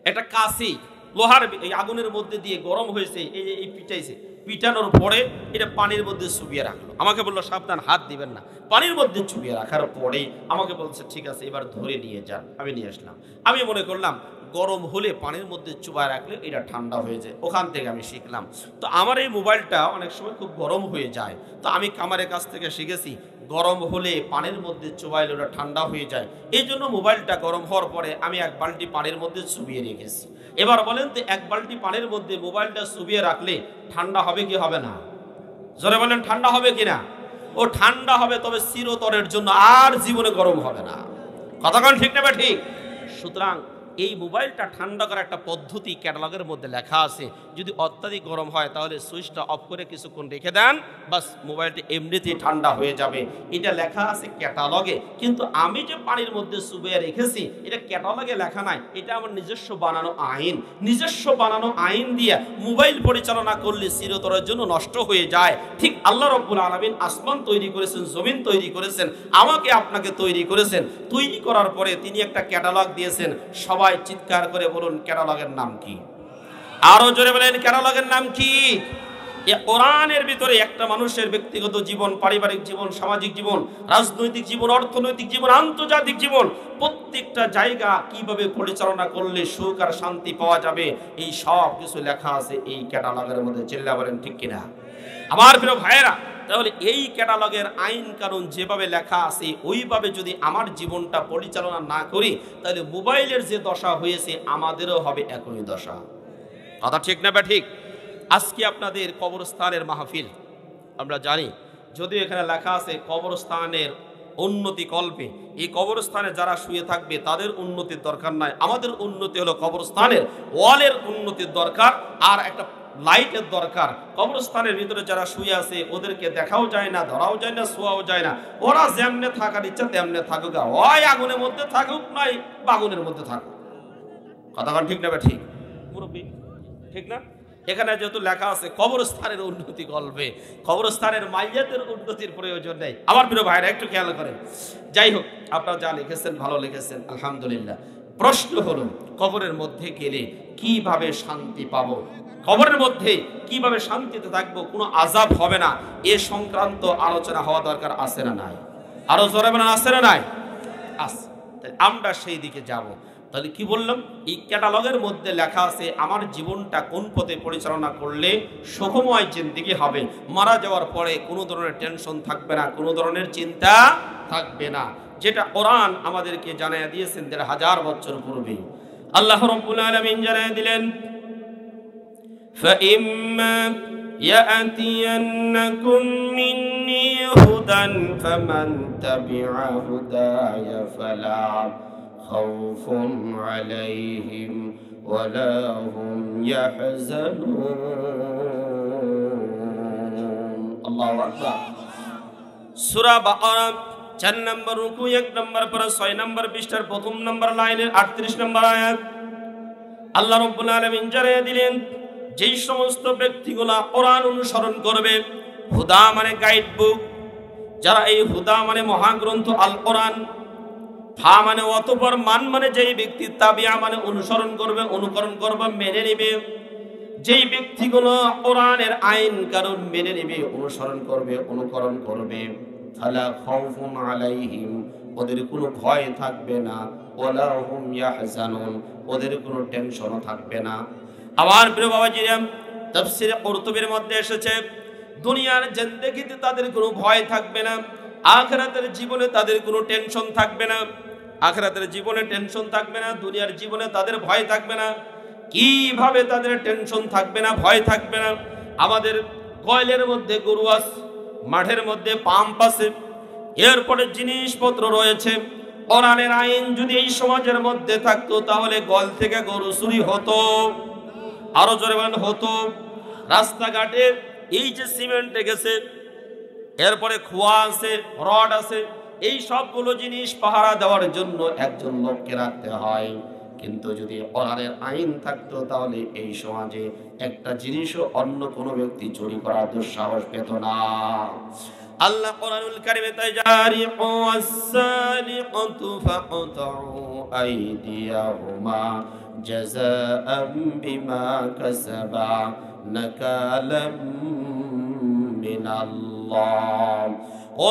একটা কাশি লোহার এই আগুনের মধ্যে দিয়ে গরম হয়েছে, এই পিটাইছে, পিটানোর পরে এটা পানির মধ্যে চুবিয়ে রাখলো। আমাকে বললো সাবধান, হাত দিবেন না। পানির মধ্যে চুবিয়ে রাখার পরে আমাকে বলছে ঠিক আছে এবার ধরে নিয়ে যান। আমি নিয়ে আসলাম। আমি মনে করলাম গরম হলে পানির মধ্যে চুবায় রাখলে এটা ঠান্ডা হয়ে যায়, ওখান থেকে আমি শিখলাম। তো আমার এই মোবাইলটা অনেক সময় খুব গরম হয়ে যায়, তো আমি কামারের কাছ থেকে শিখেছি গরম হলে পানির মধ্যে চুবাইলে ওটা ঠান্ডা হয়ে যায়। এই জন্য মোবাইলটা গরম হওয়ার পরে আমি এক বালতি পানির মধ্যে চুবিয়ে রেখেছি। এবার বলেন তো এক বালতি পানির মধ্যে মোবাইলটা চুবিয়ে রাখলে ঠান্ডা হবে কি হবে না? জোরে বলেন ঠান্ডা হবে কিনা? ও ঠান্ডা হবে, তবে চিরতরের জন্য, আর জীবনে গরম হবে না। কথাক্ষণ ঠিক নেবে ঠিক? সুতরাং এই মোবাইলটা ঠান্ডা করার একটা পদ্ধতি ক্যাটালগের মধ্যে লেখা আছে। যদি অত্যাধিক গরম হয় তাহলে সুইচটা অফ করে কিছুক্ষণ রেখে দেন, বাস মোবাইলটি এমনিতেই ঠান্ডা হয়ে যাবে। এটা লেখা আছে ক্যাটালগে, কিন্তু আমি যে পানির মধ্যে চুবিয়ে রেখেছি এটা ক্যাটালগে লেখা নাই, এটা আমার নিজস্ব বানানো আইন। নিজস্ব বানানো আইন দিয়ে মোবাইল পরিচালনা করলে চিরতরের জন্য নষ্ট হয়ে যায়। ঠিক আল্লাহ রাব্বুল আলামিন আসমান তৈরি করেছেন, জমিন তৈরি করেছেন, আমাকে আপনাকে তৈরি করেছেন। তৈরি করার পরে তিনি একটা ক্যাটালগ দিয়েছেন। সবাই চিৎকার করে বলুন ক্যাটালগের নাম কি? আরো জোরে বলেন ক্যাটালগের নাম কি? এই কোরআনের ভিতরে একটা মানুষের ব্যক্তিগত জীবন, পারিবারিক জীবন, সামাজিক জীবন, রাজনৈতিক জীবন, অর্থনৈতিক জীবন, আন্তর্জাতিক জীবন, প্রত্যেকটা জায়গা কিভাবে পরিচালনা করলে সুখ আর শান্তি পাওয়া যাবে, এই সব কিছু লেখা আছে এই ক্যাটালগের মধ্যে। চিল্লা বলেন ঠিক কিনা? আমার প্রিয় ভাইয়েরা, তাহলে এই ক্যাটালগের আইন কানুন যেভাবে লেখা আছে ওইভাবে যদি আমার জীবনটা পরিচালনা না করি, তাহলে মোবাইলের যে দশা হয়েছে আমাদেরও হবে একই দশা। কথা ঠিক না বা ঠিক? আজকে আপনাদের কবরস্থানের মাহফিল, আমরা জানি যদিও এখানে লেখা আছে কবরস্থানের উন্নতি কল্পে, এই কবরস্থানে যারা শুয়ে থাকবে তাদের উন্নতির দরকার নাই। আমাদের উন্নতি হলো কবরস্থানের ওয়ালের উন্নতির দরকার, আর একটা লাইটের দরকার। কবরস্থানের ভিতরে যারা শুয়ে আছে ওদেরকে দেখাও যায় না, ধরাও যায় না, শোয়াও যায় না। ওরা যেমনে থাকার ইচ্ছা তেমনে থাকুক, হয় আগুনের মধ্যে থাকুক নয় বাগুনের মধ্যে থাকুক। কথা ঠিক না ঠিক? মুরব্বী ঠিক না? এখানে যেহেতু লেখা আছে কবরস্থানের উন্নতি কল্পে, কবরস্থানের মাইয়াতের উন্নতির প্রয়োজন নেই। আমার প্রিয় ভাইরা একটু খেয়াল করেন। যাই হোক, আপনারা যা লিখেছেন ভালো লিখেছেন, আলহামদুলিল্লাহ। প্রশ্ন হলো কবরের মধ্যে গেলে কিভাবে শান্তি পাবো, কবরের মধ্যে কিভাবে শান্তিতে থাকবো, কোনো আযাব হবে না, এ সংক্রান্ত আলোচনা হওয়া দরকার আছে না নাই? আরো জোরে বলেন আছে না নাই? আছে। আমরা সেই দিকে যাব। তাহলে কি বললাম? এই ক্যাটালগের মধ্যে লেখা আছে আমার জীবনটা কোন পথে পরিচালনা করলে সুখময় জিন্দেগি হবে, মারা যাওয়ার পরে কোনো ধরনের টেনশন থাকবে না, কোনো ধরনের চিন্তা থাকবে না, যেটা কোরআন আমাদেরকে জানাইয়া দিয়েছেন ১৫০০ বছর পূর্বে। আল্লাহ রাব্বুল আলামিন জানাইয়া দিলেন فَإِمَّا يَأْتِيَنَّكُم مِّنِّي هُدًى فَمَن تَبِعَ هُدَايَ فَلَا خَوْفٌ عَلَيْهِمْ وَلَا هُمْ يَحْزَنُونَ। আল্লাহু আকবার। সূরা বাকারা ৪ নম্বর রুকু ১ নম্বর পারা ৬ নম্বর পৃষ্ঠার প্রথম নম্বর লাইনের ৩৮ নম্বর আয়াত। আল্লাহ রাব্বুল আলামিন জানিয়ে দিলেন যেই সমস্ত ব্যক্তিগুলা কোরআন অনুসরণ করবে, হুদা মানে গাইড বুক, যারা এই হুদা মানে মহাগ্রন্থ আল কোরআন, ফা মানে অতঃপর, মান মানে যেই ব্যক্তি, তাবিয়া মানে অনুসরণ করবে, অনুকরণ করবে, মেনে নেবে, যেই ব্যক্তিগুলো কোরআনের আইন কানুন মেনে নেবে, অনুসরণ করবে, অনুকরণ করবে, ফালা খাউফুন আলাইহিম, ওদের কোনো ভয় থাকবে না, ওয়ালা হুম ইয়াহজানুন, ওদের কোনো টেনশনও থাকবে না। আমার প্রিয় বাবাজিরা, তাফসীরে কুরতুবীর মধ্যে এসেছে দুনিয়ার জিন্দেগিতে তাদের কোনো ভয় থাকবে না, আখিরাতের জীবনে তাদের কোনো টেনশন থাকবে না। আখিরাতের জীবনে টেনশন থাকবে না, দুনিয়ার জীবনে তাদের ভয় থাকবে না। কিভাবে তাদের টেনশন থাকবে না, ভয় থাকবে না? আমাদের কয়লের মধ্যে গরু আছে, মাঠের মধ্যে পাম্প আছে, এরপরে জিনিসপত্র রয়েছে। কোরআনের আইন যদি এই সমাজের মধ্যে থাকতো তাহলে গল থেকে গরু চুরি হতো। আরো জোরে বলেন হতো। রাস্তাঘাটে এই যে সিমেন্ট গেছে, এরপরে খোয়া আছে, রড আছে, এই সবগুলো জিনিস পাহারা দেওয়ার জন্য একজন লোককে রাখতে হয়। কিন্তু যদি কোরআনের আইন থাকতো তাহলে এই সমাজে একটা জিনিসও অন্য কোনো ব্যক্তি চুরি করার দুঃসাহস পেত না। আল্লাহ কোরআনুল কারীমে তাই জারিকু ওয়াস-সারিকাতু ফাকতাউ আইদিয়াহুমা জাযাআম বিমা কাসাবা নাকালাম মিনাল্লাহ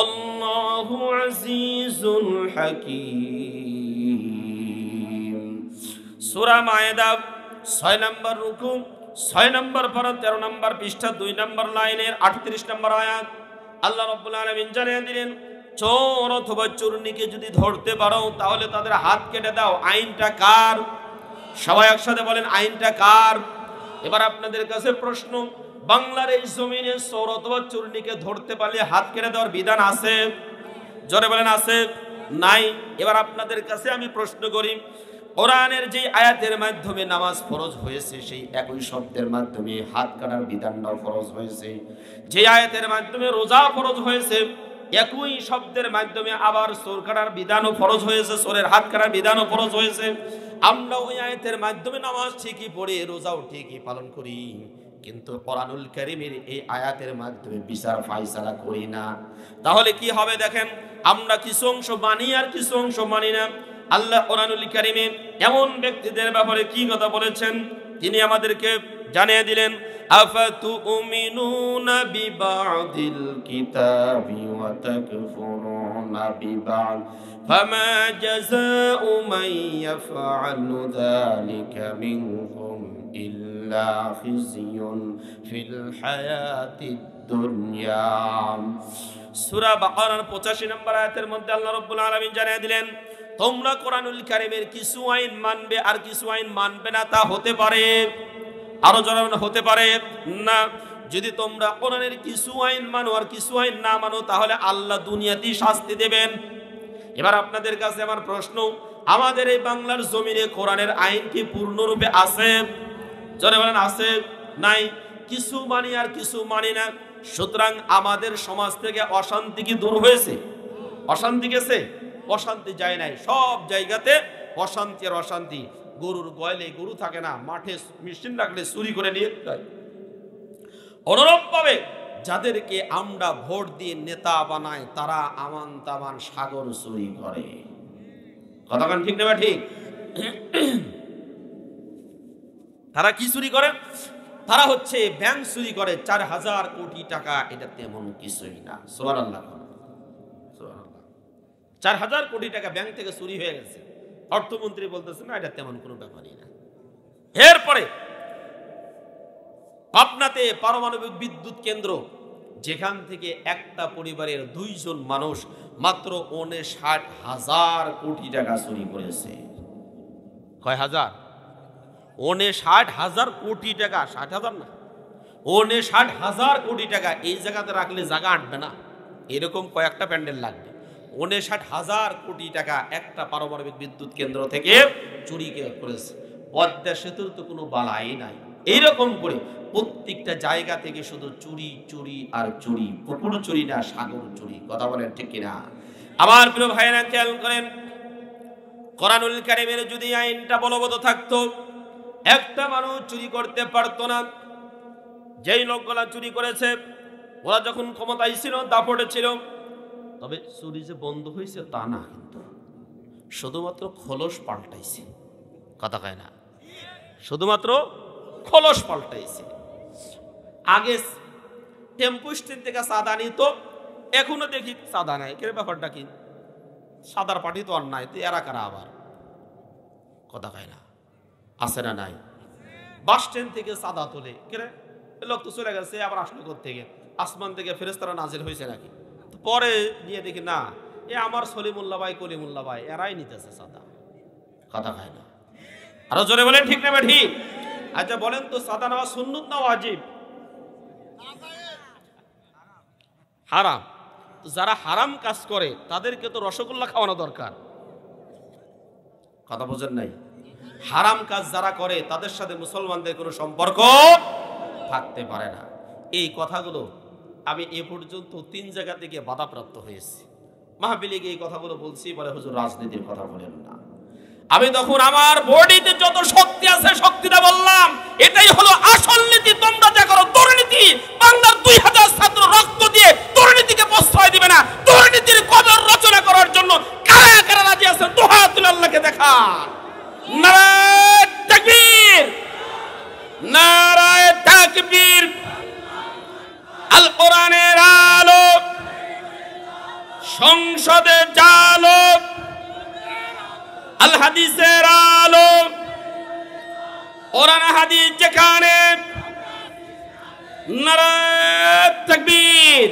আল্লাহু আজিজুল হাকীম। সূরা মায়েদা 6 নম্বর রুকু 6 নম্বর পারা 13 নম্বর পৃষ্ঠা 2 নম্বর লাইনের 38 নম্বর আয়াত। আল্লাহ রাব্বুল আলামিন জানিয়ে দিলেন, চোর অথবা চোরনিকে যদি ধরতে পারো তাহলে তাদের হাত কেটে দাও। আইনটা কার? সবাই একসাথে বলেন, আইনটা কার? এবার আপনাদের কাছে প্রশ্ন, বাংলার এই জমিনে চোর অথবা চোরনিকে ধরতে পারলে হাত কেটে দেওয়ার বিধান আছে? জোরে বলেন, আছে? নাই। এবার আপনাদের কাছে আমি প্রশ্ন করি, কোরআনের যে আয়াতের মাধ্যমে নামাজ ফরজ হয়েছে সেই একই শব্দের মাধ্যমে হাত কাটার বিধানটাও ফরজ হয়েছে। যে আয়াতের মাধ্যমে রোজা ফরজ হয়েছে একই শব্দের মাধ্যমে আবার চোর কাটার বিধানও ফরজ হয়েছে, চোরের হাত কাটার বিধানও ফরজ হয়েছে। আমরা ওই আয়াতের মাধ্যমে নামাজ ঠিকই পড়ে রোজাও ঠিকই পালন করি, কিন্তু কোরআনুল কারীমের এই আয়াতের মাধ্যমে বিচার ফায়সালা করি না। তাহলে কি হবে দেখেন, আমরা কিছু অংশ মানি আর কিছু অংশ মানি না। আল্লাহ কোরআনুল কারীমে এমন ব্যক্তিদের ব্যাপারে কি কথা বলেছেন তিনি আমাদেরকে জানিয়ে দিলেন, আফাতুমিনুনা বিবাদিল কিতাবি ওয়া তাকফুরুনা বিবাদ ফামা জাযাউ মান ইয়াফআলু যালিকা মিনকুম ইল্লা খিজিয়ুন ফিল হায়াতিদ দুনিয়া। সূরা বাকারার 85 নম্বর আয়াতের মধ্যে আল্লাহ রাব্বুল আলামিন জানিয়ে দিলেন, তোমরা কোরআনুল কারীমের কিছু আইন মানবে আর কিছু আইন মানবে না, তা হতে পারে। আরো জানানো হতে পারে না। যদি তোমরা কোরআনের কিছু আইন মানো আর কিছু আইন না মানো তাহলে আল্লাহ দুনিয়াতেই শাস্তি দেবেন। এবার আপনাদের কাছে আমার প্রশ্ন, আমাদের এই বাংলার জমিনে কোরআনের আইন কি পূর্ণরূপে আছে? জোরে বলেন, আছে? নাই। কিছু মানি আর কিছু মানি না। সুতরাং আমাদের সমাজ থেকে অশান্তি কি দূর হয়েছে? অশান্তি গেছে? অশান্তি যায় নাই। সব জায়গাতে অশান্তি আর অশান্তি। গরুর গয়লে গরু থাকে না, মাঠে মেশিন রাখলে চুরি করে নিয়ে যায়। অনুরূপ ভাবে যাদেরকে আমরা ভোট দিয়ে নেতা বানাই তারা আমান তামান সাগর চুরি করে। কথাখান ঠিক না? ঠিক। তারা কি চুরি করে? তারা হচ্ছে ব্যাংক চুরি করে 4000 কোটি টাকা। এটা তেমন কিছুই না। সুবহানাল্লাহ। 4000 কোটি টাকা ব্যাংক থেকে চুরি হয়ে গেছে। অর্থমন্ত্রী বলতেছে না এটা তেমন কোনো ব্যাপারই না। এরপরে পাবনাতে পারমাণবিক বিদ্যুৎ কেন্দ্র, যেখান থেকে একটা পরিবারের 2 জন মানুষ মাত্র 59,000 কোটি টাকা চুরি করেছে। কয় হাজার? 59,000 কোটি টাকা। 60,000 না, 59,000 কোটি টাকা। এই জায়গাতে রাখলে জায়গা আটবে না, এরকম কয়েকটা প্যান্ডেল লাগবে। 59,000 কোটি টাকা একটা পারমাণবিক বিদ্যুৎ কেন্দ্র থেকে চুরি করেছে। পদ্মা সেতুর তো কোনো বালাই নাই। এইরকম করে প্রত্যেকটা জায়গা থেকে শুধু চুরি চুরি আর চুরি। পুকুর চুরি না, সাগর চুরি। কথা বলেন ঠিক কিনা? আমার প্রিয় ভাইয়েরা খেয়াল করেন, কোরআনুল কারীমের যদি আইনটা বলবৎ থাকতো একটা মানুষ চুরি করতে পারতো না। যেই লোকগুলা চুরি করেছে ওরা যখন ক্ষমতায় ছিল, দাপটে ছিল, তবে চুরি যে বন্ধ হয়েছে তা না, কিন্তু শুধুমাত্র খোলস পাল্টাইছে। কথা কয় না? শুধুমাত্র খোলস পাল্টাইছে। আগে টেম্পু স্ট্যান্ড থেকে চাঁদা নিত, এখনো দেখি চাঁদা নাই। কে ব্যাপারটা কি? সাদার পার্টি তো আর নাই, তো এরা কারা আবার? কথা কয় না? আছে না নাই? বাস স্ট্যান্ড থেকে চাঁদা তোলে, কে রে? লোক তো চলে গেছে, আবার আসলো কোত্থেকে? আসমান থেকে ফেরেশতারা নাজিল হয়েছে নাকি? পরে নিয়ে দেখি না, এ আমার সলিমুল্লাহ ভাই, কলিমুল্লাহ ভাই, এরাই নিতেছে চাঁদা। কথা খায় না? আরো জোরে বলেন ঠিক না ঠিক? আচ্ছা বলেন তো, চাঁদা নেওয়া সুন্নত না ওয়াজিব? হারাম। যারা হারাম কাজ করে তাদেরকে তো রসগোল্লা খাওয়ানো দরকার। কথা বোঝেন নাই? হারাম কাজ যারা করে তাদের সাথে মুসলমানদের কোনো সম্পর্ক থাকতে পারে না। এই কথাগুলো আমি এ পর্যন্ত 3 জায়গা থেকে বাধাপ্রাপ্ত হয়েছি। মাহফিলে গিয়ে এই কথাগুলো বলছি, বলে হুজুর রাজনীতির কথা বলেন না। আমি তখন আমার বডিতে যত শক্তি আছে শক্তিটা বললাম, এটাই হলো আসল নীতি। তোমরা যা করো দুর্নীতি। বাংলার 2000 ছাত্র রক্ত দিয়ে দুর্নীতিকে প্রশ্রয় আল হাদিসের আলো, কোরআন হাদিস যেখানে, নারায়ে তাকবীর।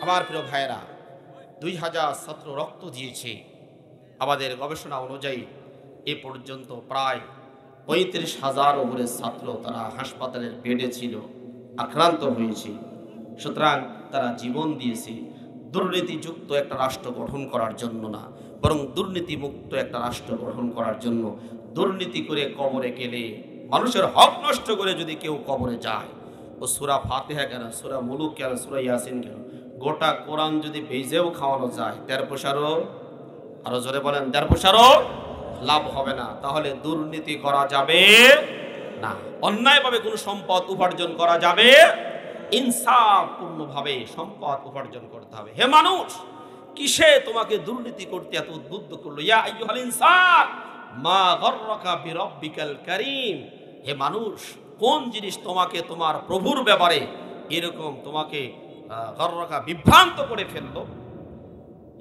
আমার প্রিয় ভাইরা, 2000 ছাত্র রক্ত দিয়েছে। আমাদের গবেষণা অনুযায়ী এ পর্যন্ত প্রায় 35,000 উপরে ছাত্র তারা হাসপাতালের বেডে ছিল, আক্রান্ত হয়েছে। সুতরাং তারা জীবন দিয়েছে দুর্নীতিযুক্ত একটা রাষ্ট্র গঠন করার জন্য না, বরং দুর্নীতিমুক্ত একটা রাষ্ট্র গঠন করার জন্য। দুর্নীতি করে কবরে গেলে, মানুষের হক নষ্ট করে যদি কেউ কবরে যায়, ও সূরা ফাতিহা কেন, সূরা মুলুক কেন, সূরা ইয়াসিন কেন, গোটা কোরআন যদি বেজেও খাওয়ানো যায়, 13 পয়সারও, আরো জোরে বলেন, 13 পয়সারও লাভ হবে না। তাহলে দুর্নীতি করা যাবে না, অন্যায়ভাবে কোনো সম্পদ উপার্জন করা যাবে, ইনসাফপূর্ণভাবে সম্পদ উপার্জন করতে হবে। হে মানুষ, কিসে তোমাকে দুর্নীতি করতে এত উদ্বুদ্ধ করলো? ইয়া আইয়ুহাল ইনসান মা গররাকা বিরাব্বিকাল কারীম। হে মানুষ, কোন জিনিস তোমাকে তোমার প্রভুর ব্যাপারে এরকম তোমাকে গররাকা বিভ্রান্ত করে ফেললো?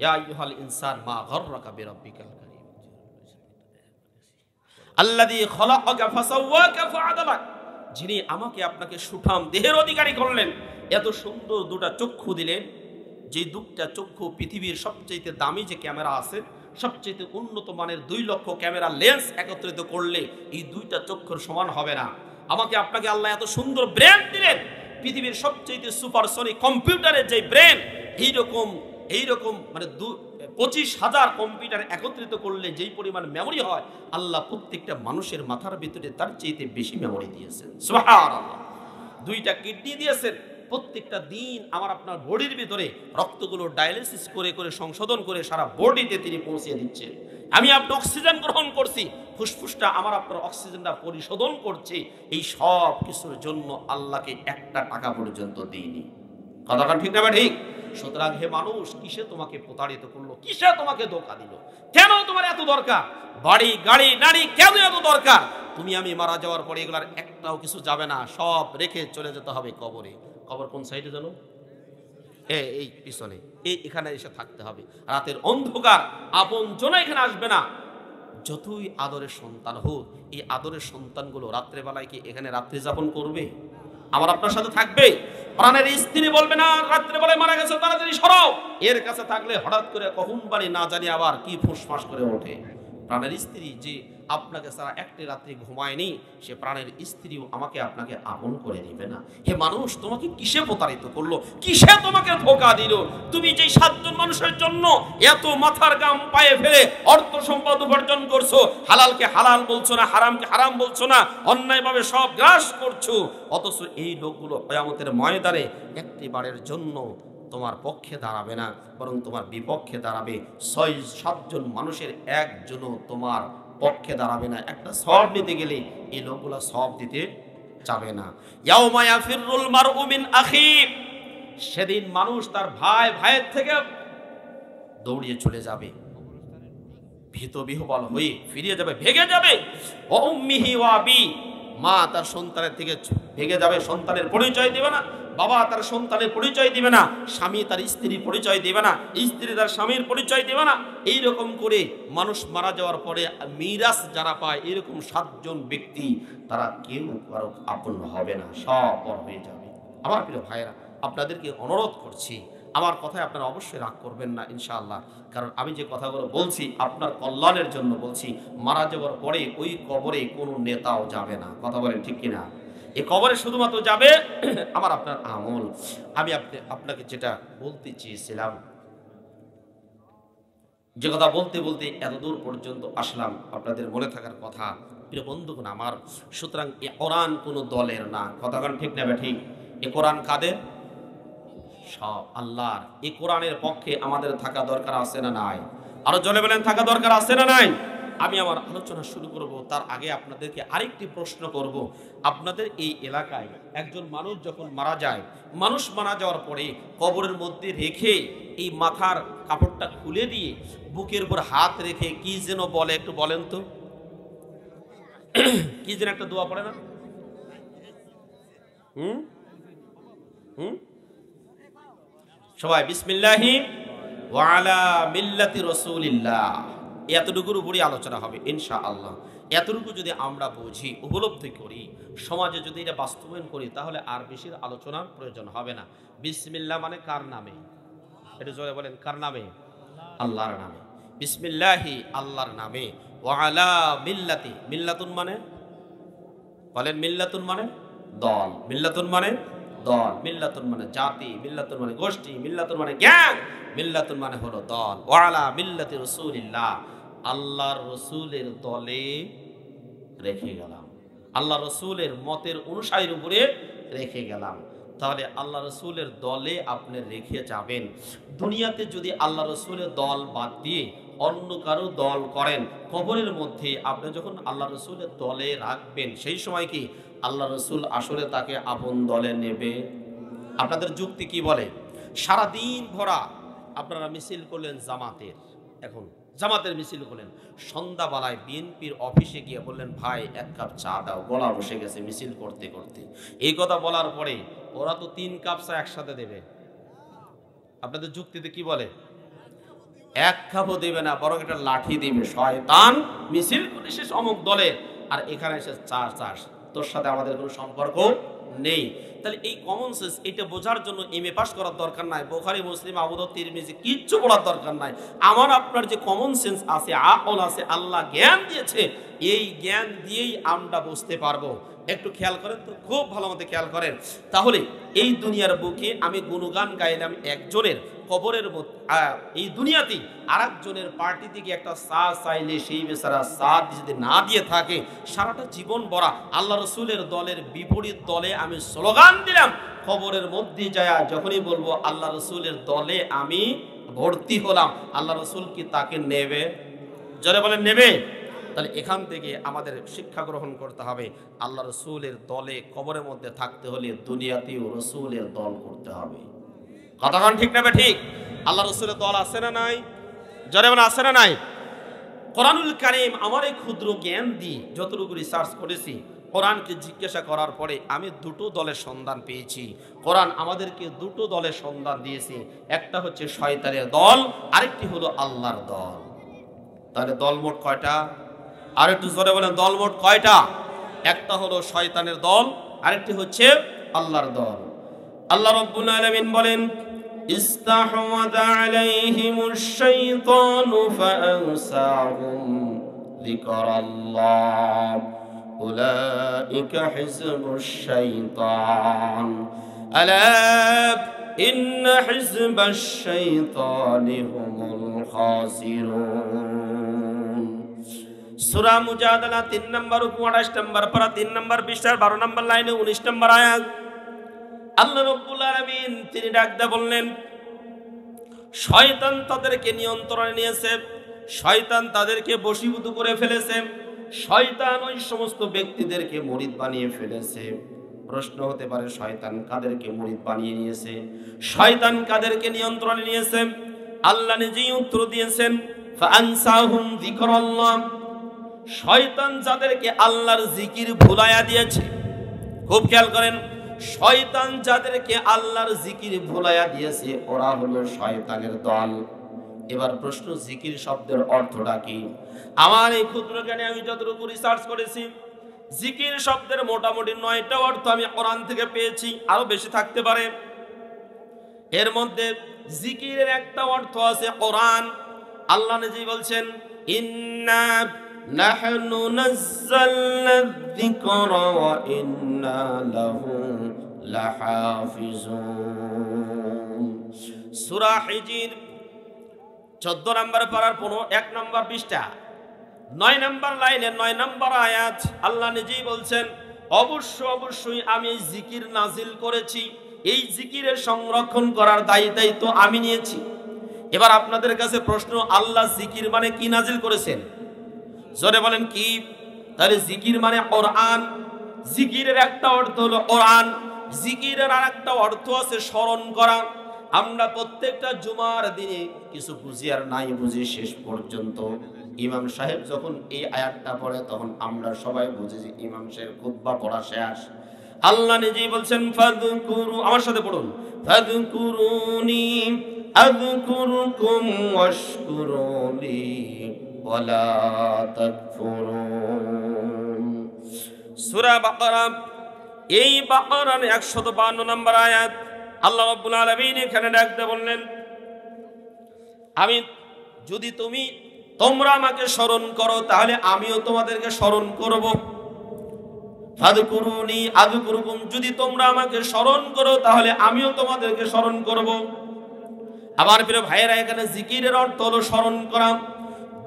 ইয়া আইয়ুহাল ইনসান মা গররাকা বিরাব্বিকাল কারীম আল্লাযী খলাকাকা ফাসাওয়াকা ফাআদালাক। যিনি আমাকে আপনাকে সুঠাম দেহের অধিকারী করলেন, এত সুন্দর দুটা চক্ষু দিলেন, যে দুটা চক্ষু পৃথিবীর সবচেয়ে দামি যে ক্যামেরা আছে, সবচেয়ে উন্নত মানের 2 লক্ষ ক্যামেরা লেন্স একত্রিত করলে এই দুইটা চক্ষুর সমান হবে না। আমাকে আপনাকে আল্লাহ এত সুন্দর ব্রেন দিলেন, পৃথিবীর সবচেয়ে সুপারসনিক কম্পিউটারের যে ব্রেন, এইরকম মানে 25,000 কম্পিউটার একত্রিত করলে যেই পরিমাণ মেমোরি হয়, আল্লাহ প্রত্যেকটা মানুষের মাথার ভিতরে তার চাইতে বেশি মেমোরি দিয়েছেন। সুবহানাল্লাহ। 2টা কিডনি দিয়েছেন, প্রত্যেকটা দিন আমার আপনার বডির ভিতরে রক্তগুলো ডায়ালিসিস করে করে সংশোধন করে সারা বডিতে তিনি পৌঁছে দিচ্ছেন। আমি আপনি অক্সিজেন গ্রহণ করছি, ফুসফুসটা আমার আপনার অক্সিজেনটা পরিশোধন করছে। এই সব কিছুর জন্য আল্লাহকে 1 টাকা পর্যন্ত দিইনি। কথাটা ঠিক না ঠিক? সুতরাং হে মানুষ, কিসে তোমাকে প্রতারিত করলো? কিসে তোমাকে ধোঁকা দিল? কেন তোমার এত দরকার? বাড়ি, গাড়ি, নারী কেন এত দরকার? তুমি আমি মারা যাওয়ার পরে এগুলার একটাও কিছু যাবে না, সব রেখে চলে যেতে হবে কবরে। কবর কোন সাইডে জানো? এই পিছনে, এখানে এসে থাকতে হবে। রাতের অন্ধকার, আপন জন এখানে আসবে না। যতই আদরের সন্তান হোক, এই আদরের সন্তানগুলো রাত্রেবেলায় কি এখানে রাত্রি যাপন করবে? আমার আপনার সাথে থাকবে? প্রাণের স্ত্রী বলবে না রাত্রেবেলায় মারা গেছে, তাড়াতাড়ি সরাও। এর কাছে থাকলে হঠাৎ করে কখন বাড়ি না জানি আবার কি ফুসফাস করে ওঠে। প্রাণের স্ত্রী যে আপনাকে সারা একটি রাত্রি ঘুমায়নি, সে প্রাণের স্ত্রীও আমাকে আপনাকে আপন করে নিবে না। হে মানুষ, তোমাকে কিসে প্রতারিত করলো? কিসে তোমাকে ধোঁকা দিল? তুমি যে 7 জন মানুষের জন্য এত মাথার গাম পায়ে ফেলে অর্থ সম্পদ উপার্জন করছো, হালালকে হালাল বলছো না, হারামকে হারাম বলছো না, অন্যায়ভাবে সব গ্রাস করছো, অথচ এই লোকগুলো কিয়ামতের ময়দানে একটি বারের জন্য তোমার পক্ষে দাঁড়াবে না, বরং তোমার বিপক্ষে দাঁড়াবে। 6-7 জন মানুষের একজনও তোমার পক্ষে দাঁড়াবে না। একটা সব নিতে গেলে এই লোকগুলা সব দিতে যাবে না। ইয়াউমা ইয়াফিরুল মারউ মিন আখি, সেদিন মানুষ তার ভাইয়ের থেকে দৌড়িয়ে চলে যাবে, ভীত বিহ্বল হয়ে ফিরে যাবে, ভেগে যাবে। ওয়া উম্মিহি ওয়া আবি, মা তার সন্তানের থেকে ভেগে যাবে, সন্তানের পরিচয় দিবে না। বাবা তার সন্তানের পরিচয় দিবে না, স্বামী তার স্ত্রীর পরিচয় দিবে না, স্ত্রী তার স্বামীর পরিচয় দিবে না। এইরকম করে মানুষ মারা যাওয়ার পরে মিরাস যারা পায়, এরকম 7 জন ব্যক্তি, তারা কেউ কারো আপন হবে না, সব পর হয়ে যাবে। আমার প্রিয় ভাইয়েরা, আপনাদেরকে অনুরোধ করছি, আমার কথায় আপনারা অবশ্যই রাগ করবেন না ইনশাআল্লাহ, কারণ আমি যে কথাগুলো বলছি আপনার কল্যাণের জন্য বলছি। মারা যাওয়ার পরে ওই কবরে কোনো নেতাও যাবে না। কথা বলেন ঠিক কিনা? এই কবরে শুধুমাত্র যাবে আমার আপনার আমল। আমি আপনাকে যেটা বলতে চেয়েছিলাম, যে কথা বলতে বলতে এত দূর পর্যন্ত আসলাম, আপনাদের মনে থাকার কথা প্রিয় বন্ধুগণ আমার। সুতরাং এ কোরআন কোনো দলের না। কথা ঠিক না ঠিক? এ কোরআন কাদের? সব আল্লাহর। এই কোরআনের পক্ষে আমাদের থাকা দরকার আছে না নাই? আরো জলে বলেন, থাকা দরকার আছে না নাই? আমি আমার আলোচনা শুরু করব, তার আগে আপনাদেরকে আরেকটি প্রশ্ন করব। আপনাদের এই এলাকায় একজন মানুষ যখন মারা যায়, মানুষ মারা যাওয়ার পরে কবরের মধ্যে রেখে এই মাথার কাপড়টা খুলে দিয়ে বুকের উপর হাত রেখে কি যেন বলে, একটু বলেন তো? কি যেন একটা দোয়া পড়ে না? সবাই বিসমিল্লাহি ওয়া আলা মিল্লাতি রাসূলিল্লাহ, এতটুকুর উপরই আলোচনা হবে ইনশাআল্লাহ। এতটুকু যদি আমরা বুঝি, উপলব্ধি করি, সমাজে যদি এটা বাস্তবায়ন করি, তাহলে আর বেশির আলোচনার প্রয়োজন হবে না। বিসমিল্লাহ মানে কার নামে? এটা জোরে বলেন, কার নামে? আল্লাহর নামে। বিসমিল্লাহি আল্লাহর নামে, ওয়া আলা মিল্লাতি, মিল্লাতুন মানে বলেন, মিল্লাতুন মানে দল, মিল্লাতুন মানে দল, মিল্লাতুন মানে জাতি, মিল্লাতুন মানে গোষ্ঠী, মিল্লাতুন মানে জ্ঞান, মিল্লাতুন মানে হলো দল। ওয়া আলা মিল্লাতি রাসূলিল্লাহ, আল্লাহর রাসূলের দলে রেখে গেলাম, আল্লাহ রাসূলের মতের অনুসারীর উপরে রেখে গেলাম। তাহলে আল্লাহ রাসূলের দলে আপনি রেখে যাবেন। দুনিয়াতে যদি আল্লাহ রাসূলের দল বাদ দিয়ে অন্য কারো দল করেন, কবরের মধ্যে আপনি যখন আল্লাহ রাসূলের দলে রাখবেন, সেই সময় কি আল্লাহ রাসূল আসলে তাকে আপন দলে নেবে? আপনাদের যুক্তি কি বলে? সারাদিন ভরা আপনারা মিছিল করলেন জামাতের, এখন জামাতের মিছিল করলেন, সন্ধ্যাবেলায় বিএনপির অফিসে গিয়ে বললেন, ভাই এক কাপ চা দাও, গলা বসে গেছে মিছিল করতে করতে। এই কথা বলার পরে ওরা তো 3 কাপ চা একসাথে দেবে। আপনাদের যুক্তিতে কি বলে? 1 কাপও দেবে না, বরং একটা লাঠি দিবে। শয়তান, মিছিল করে শেষ অমুক দলে, আর এখানে এসে চাষ, তোর সাথে আমাদের কোনো সম্পর্ক নেই। তাহলে এই কমন সেন্স, এটা বোঝার জন্য এমএ পাস করার দরকার নাই, বুখারী, মুসলিম, আবু দাউদ, তিরমিজি কিচ্ছু পড়ার দরকার নাই। আমার আপনার যে কমন সেন্স আছে, আকল আছে, আল্লাহ জ্ঞান দিয়েছে, এই জ্ঞান দিয়েই আমরা বুঝতে পারবো। একটু খেয়াল করেন তো, খুব ভালো মতো খেয়াল করেন। তাহলে এই দুনিয়ার বুকে আমি গুণগান গাইলাম একজনের, কবরের এই দুনিয়াতেই আর একজনের পার্টি থেকে একটা চা চাইলে সেই বেচারা চা যদি না দিয়ে থাকে, সারাটা জীবন ভরা আল্লাহ রসুলের দলের বিপরীত দলে আমি স্লোগান দিলাম, কবরের মধ্যে যায় যখনই বলবো আল্লাহ রসুলের দলে আমি ভর্তি হলাম, আল্লাহ রসুল কি তাকে নেবে? জোরে বলেন, নেবে? তাহলে এখান থেকে আমাদের শিক্ষা গ্রহণ করতে হবে, আল্লাহ রসুলের দলে কবরের মধ্যে থাকতে হলে দুনিয়াতেও রসুলের দল করতে হবে। কথাক্ষণ ঠিক না? ঠিক। আল্লাহ রসুলের দল আছে না নাই? জোরে বলেন, আছে না নাই? কোরআনুল কারীম আমার এই ক্ষুদ্র জ্ঞান দিয়ে যতটুকু রিসার্চ করেছি, কোরআনকে জিজ্ঞাসা করার পরে আমি 2টো দলের সন্ধান পেয়েছি। কোরআন আমাদেরকে 2টো দলের সন্ধান দিয়েছে, একটা হচ্ছে শয়তানের দল, আরেকটি হলো আল্লাহর দল। তাহলে দল মোট কয়টা? আর একটু জোরে বলেন, দল মোট কয়টা? একটা হলো শয়তানের দল, আরেকটি হচ্ছে আল্লাহর দল। আল্লাহ রাব্বুল আলামিন বলেন, ইস্তাহওয়াযা আলাইহিমুশ শাইতানু ফাআনসাহুম যিকরাল্লাহ উলাইকা হিজবুশ শাইতান আলা ইন্না হিজবাশ শাইতানি হুমুল খাসিরুন। সূরা মুজাদালা 3 নম্বর 28 নম্বর পারা 3 নম্বর পৃষ্ঠার 12 নম্বর লাইনে 19 নম্বর আয়াত। আল্লাহ রাব্বুল আলামিন তিনি ডাকতে বললেন, শয়তান তাদেরকে নিয়ন্ত্রণে নিয়েছে, শয়তান তাদেরকে বশীভূত করে ফেলেছে, শয়তান ওই সমস্ত ব্যক্তিদেরকে মুরিদ বানিয়ে ফেলেছে। প্রশ্ন হতে পারে, শয়তান কাদেরকে মুরিদ বানিয়ে নিয়েছে, শয়তান কাদেরকে নিয়ন্ত্রণে নিয়েছে? আল্লাহ নিজেই উত্তর দিয়েছেন, ফাআনসাহুম যিকরাল্লাহ, শয়তান যাদেরকে আল্লাহর জিকির ভুলাইয়া দিয়েছে। খুব খেয়াল করেন, শয়তান যাদেরকে আল্লাহর জিকির ভুলাইয়া দিয়েছে ওরা হলো শয়তানের দল। এবার প্রশ্ন, জিকির শব্দের অর্থটা কি? আমার এই ক্ষুদ্র জ্ঞানে আমি যতটুকু রিসার্চ করেছি, জিকির শব্দের মোটামুটি 9টা অর্থ আমি কোরআন থেকে পেয়েছি, আরো বেশি থাকতে পারে। এর মধ্যে জিকিরের একটা অর্থ আছে কোরআন। আল্লাহ নিজেই বলছেন, ইন্না নাহনু নাযালনা যিকরা ওয়া ইন্না লাহু লাহাফিজুন। সূরা হিজর 14 নম্বর পারার 1 নম্বর পৃষ্ঠা 9 নম্বর লাইনে 9 নম্বর আয়াত। আল্লাহ নিজেই বলছেন, অবশ্যই আমি এই জিকির নাজিল করেছি, এই জিকিরের সংরক্ষণ করার দায়িত্ব আমি নিয়েছি। এবার আপনাদের কাছে প্রশ্ন, আল্লাহ জিকির মানে কি নাজিল করেছেন? জোরে বলেন কি? তাহলে জিকির মানে কোরআন। জিকিরের একটা অর্থ হলো কোরআন, জিকিরের আরেকটা অর্থ আছে স্মরণ করা। আমরা প্রত্যেকটা জুমার দিনে কিছু বুঝি আর নাই বুঝি, শেষ পর্যন্ত ইমাম সাহেব যখন এই আয়াতটা পড়ে তখন আমরা সবাই বুঝি যে ইমাম সাহেব খুতবা পড়া শেষ। আল্লাহ নিজেই বলছেন, ফাযকুরু, আমার সাথে পড়ুন, ফাযকুরুনি আযকুরুকুম ওয়াশকুরুলি ولا تكفرون সূরা বাকারা, এই বাকারার 152 নম্বর আয়াত। আল্লাহ রাব্বুল আলামিন এখানে ডাকতে বললেন, আমি যদি তোমরা আমাকে স্মরণ করো তাহলে আমিও তোমাদেরকে স্মরণ করব। ফাযকুরুনি আযকুরুকুম, যদি তোমরা আমাকে স্মরণ করো তাহলে আমিও তোমাদেরকে স্মরণ করব। আমার প্রিয় ভাইয়েরা, এখানে জিকিরের অর্থ হলো স্মরণ করা।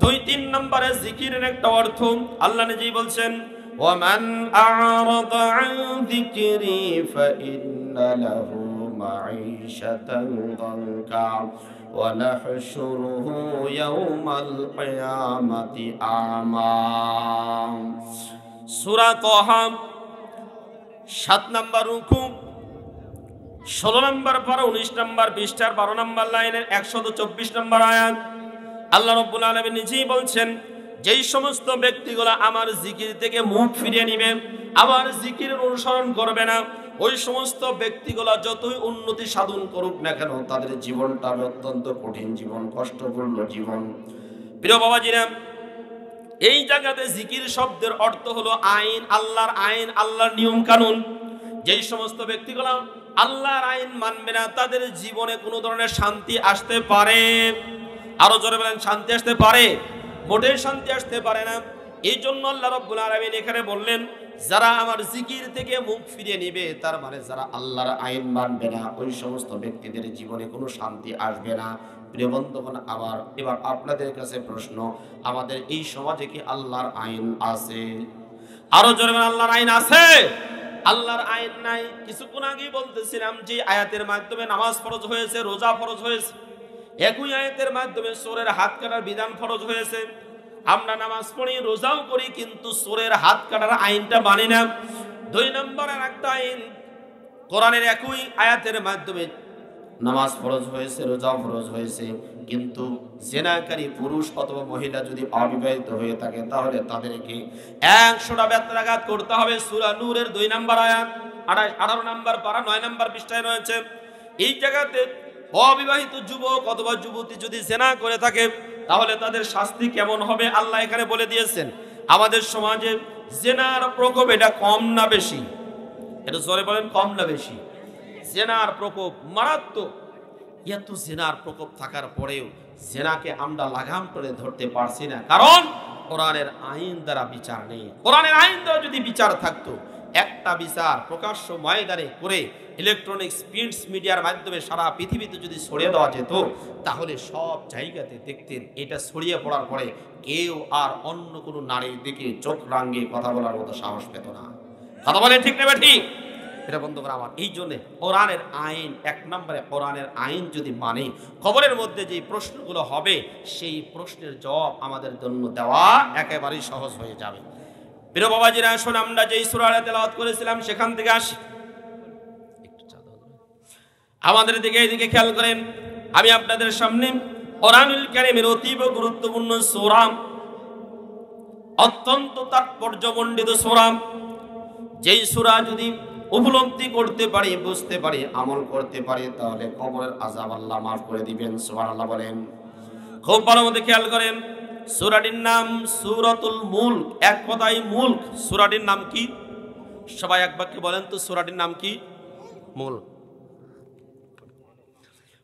2-3 নম্বরে জিকিরের একটা অর্থ আল্লাহ নিজেই বলছেন, ওয়ামান আ'রাদা আন যিকরি ফাইন্না লাহু মাঈশাতান দানকা ওয়া নাহশুরুহু ইয়াওমাল কিয়ামাতি আমা। সূরা তাহা 7 নম্বর রুকু, 16 নম্বর পারা, 19 নম্বর পৃষ্ঠার 12 নম্বর লাইনের 124 নম্বর আয়াত। আল্লাহ রাব্বুল আলামিন নিজেই বলছেন, যেই সমস্ত ব্যক্তিগুলো আমার জিকির থেকে মুখ ফিরিয়ে নিবে, আমার জিকিরের অনুসরণ করবে না, ওই সমস্ত ব্যক্তিগুলো যতই উন্নতি সাধন করুক না কেন, তাদের জীবনটা অত্যন্ত কঠিন জীবন, কষ্টপূর্ণ জীবন। প্রিয় বাবাজিরা, এই জায়গাতে জিকির শব্দের অর্থ হলো আইন, আল্লাহর আইন, আল্লাহর নিয়ম কানুন। যেই সমস্ত ব্যক্তিগুলো আল্লাহর আইন মানবে না, তাদের জীবনে কোনো ধরনের শান্তি আসতে পারে, আরো জোরে বলেন, শান্তি আসতে পারে? মোটেই শান্তি আসতে পারে না। এই জন্য আল্লাহ রাব্বুল আলামিন এখানে বললেন, যারা আমার জিকির থেকে মুখ ফিরিয়ে নেবে, তার মানে যারা আল্লাহর আইন মানবে না, ওই সমস্ত ব্যক্তিদের জীবনে কোনো শান্তি আসবে না। প্রিয় বন্ধুগণ, এবার আপনাদের কাছে প্রশ্ন, আমাদের এই সমাজে কি আল্লাহর আইন আছে? আরো জোরে বলেন, আল্লাহর আইন আছে? আল্লাহর আইন নাই। কিছুক্ষণ আগেই বলতেছিলাম যে আয়াতের মাধ্যমে নামাজ ফরজ হয়েছে, রোজা ফরজ হয়েছে। একই আয়াতের মাধ্যমে চোরের হাত কাটার বিধান ফরজ হয়েছে। আমরা নামাজ পড়ি, রোজাও করি, কিন্তু চোরের হাত কাটার আইনটা মানি না। 2 নম্বরের একটা আইন, কোরআনের একই আয়াতের মাধ্যমে নামাজ ফরজ হয়েছে, রোজাও ফরজ হয়েছে, কিন্তু জেনাকারী পুরুষ অথবা মহিলা যদি অবিবাহিত হয়ে থাকে তাহলে তাদেরকে 100টা বেত্রাঘাত করতে হবে। সূরা নূরের 2 নম্বর আয়াত, 18 নম্বর পারা 9 নম্বর পৃষ্ঠায় রয়েছে। এই জায়গাতে অবিবাহিত যুবক অথবা যুবতী যদি জেনা করে থাকে তাহলে তাদের শাস্তি কেমন হবে আল্লাহ এখানে বলে দিয়েছেন। আমাদের সমাজে জেনার প্রকোপ এটা কম না বেশি? এটা জোরে বলেন, কম না বেশি? জেনার প্রকোপ মারাত্মক। এত জেনার প্রকোপ থাকার পরেও জেনাকে আমরা লাগাম করে ধরতে পারছি না, কারণ কোরআনের আইন দ্বারা বিচার নেই। কোরআনের আইন দ্বারা যদি বিচার থাকতো, একটা বিচার প্রকাশ্য ময়দানে করে ইলেকট্রনিক্স প্রিন্টস মিডিয়ার মাধ্যমে সারা পৃথিবীতে যদি ছড়িয়ে দেওয়া যেত, তাহলে সব জায়গাতে দেখতেন এটা ছড়িয়ে পড়ার পরে কেউ আর অন্য কোনো নারীর দিকে চোখ রাঙিয়ে কথা বলার মতো সাহস পেত না। কথা বলে ঠিক নেবে ঠিক? এটা বন্ধ করা আমার। এই জন্য কোরআনের আইন, 1 নম্বরে কোরআনের আইন যদি মানে, খবরের মধ্যে যে প্রশ্নগুলো হবে সেই প্রশ্নের জবাব আমাদের জন্য দেওয়া একেবারেই সহজ হয়ে যাবে। প্রিয় বাবাজিরা, আসুন আমরা যেই সূরাটা তেলাওয়াত করেছিলাম সেখান থেকে আসি। আমাদের দিকে এদিকে খেয়াল করেন। আমি আপনাদের সামনে কোরআনুল কারীমের অতীব গুরুত্বপূর্ণ সূরা, অত্যন্ত তাৎপর্যমণ্ডিত সূরা, যেই সূরা যদি উপলব্ধি করতে পারি, বুঝতে পারি, আমল করতে পারি, তাহলে কবরের আযাব আল্লাহ মাফ করে দিবেন। সুবহানাল্লাহ বলেন। খুব ভালো মতো খেয়াল করেন। সূরাটির নাম সূরাতুল মুলক। এক কথায় মুলক। সূরাটির নাম কি? সবাই এক বাক্যে বলেন তো, সূরাটির নাম কি? মুলক।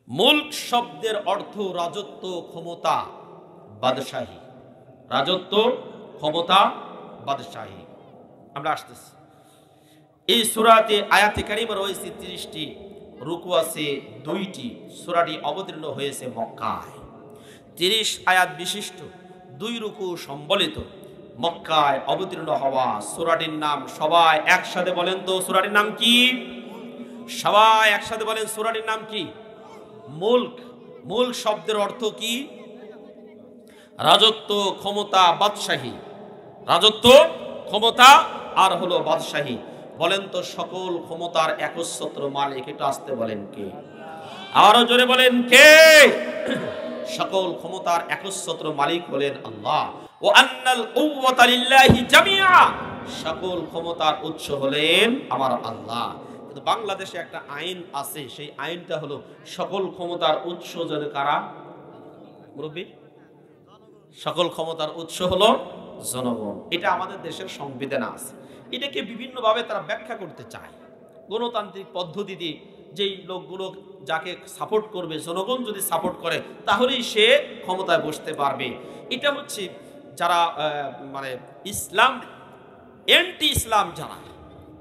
মুলক শব্দের অর্থ রাজত্ব, ক্ষমতা, বাদশাহী। রাজত্ব, ক্ষমতা, বাদশাহী। আমরা আসতেছি। এই সূরাতে আয়াতে কারিমা রয়েছে 30টি, রুকু আছে 2টি। সূরাটি অবতীর্ণ হয়েছে মক্কায়। 30 আয়াত বিশিষ্ট, 2 রুকু সম্বলিত মক্কায় অবতীর্ণ হওয়া সূরাটির নাম, সবাই একসাথে বলেন তো সূরাটির নাম কি? সবাই একসাথে বলেন, সূরাটির নাম কি? মুলক। মুলক শব্দের অর্থ কি? রাজত্ব, ক্ষমতা, বাদশাহী। রাজত্ব, ক্ষমতা আর হলো বাদশাহী। বলেন তো, সকল ক্ষমতার একচ্ছত্র মালিক, একটু আসতে বলেন কে? আরো জোরে বলেন কে? সকল ক্ষমতার একচ্ছত্র মালিক হলেন আল্লাহ। ওয়া আন্নাল কুওয়াতা লিল্লাহি জামিআ, সকল ক্ষমতার উৎস হলেন আমার আল্লাহ। কিন্তু বাংলাদেশে একটা আইন আছে, সেই আইনটা হলো সকল ক্ষমতার উৎস যেন কারা? মুরব্বী, সকল ক্ষমতার উৎস হলো জনগণ। এটা আমাদের দেশের সংবিধানে আছে। এটাকে বিভিন্নভাবে তারা ব্যাখ্যা করতে চায়। গণতান্ত্রিক পদ্ধতিতে যেই লোকগুলো যাকে সাপোর্ট করবে, জনগণ যদি সাপোর্ট করে তাহলেই সে ক্ষমতায় বসতে পারবে। এটা হচ্ছে যারা মানে ইসলাম এন্টি ইসলাম,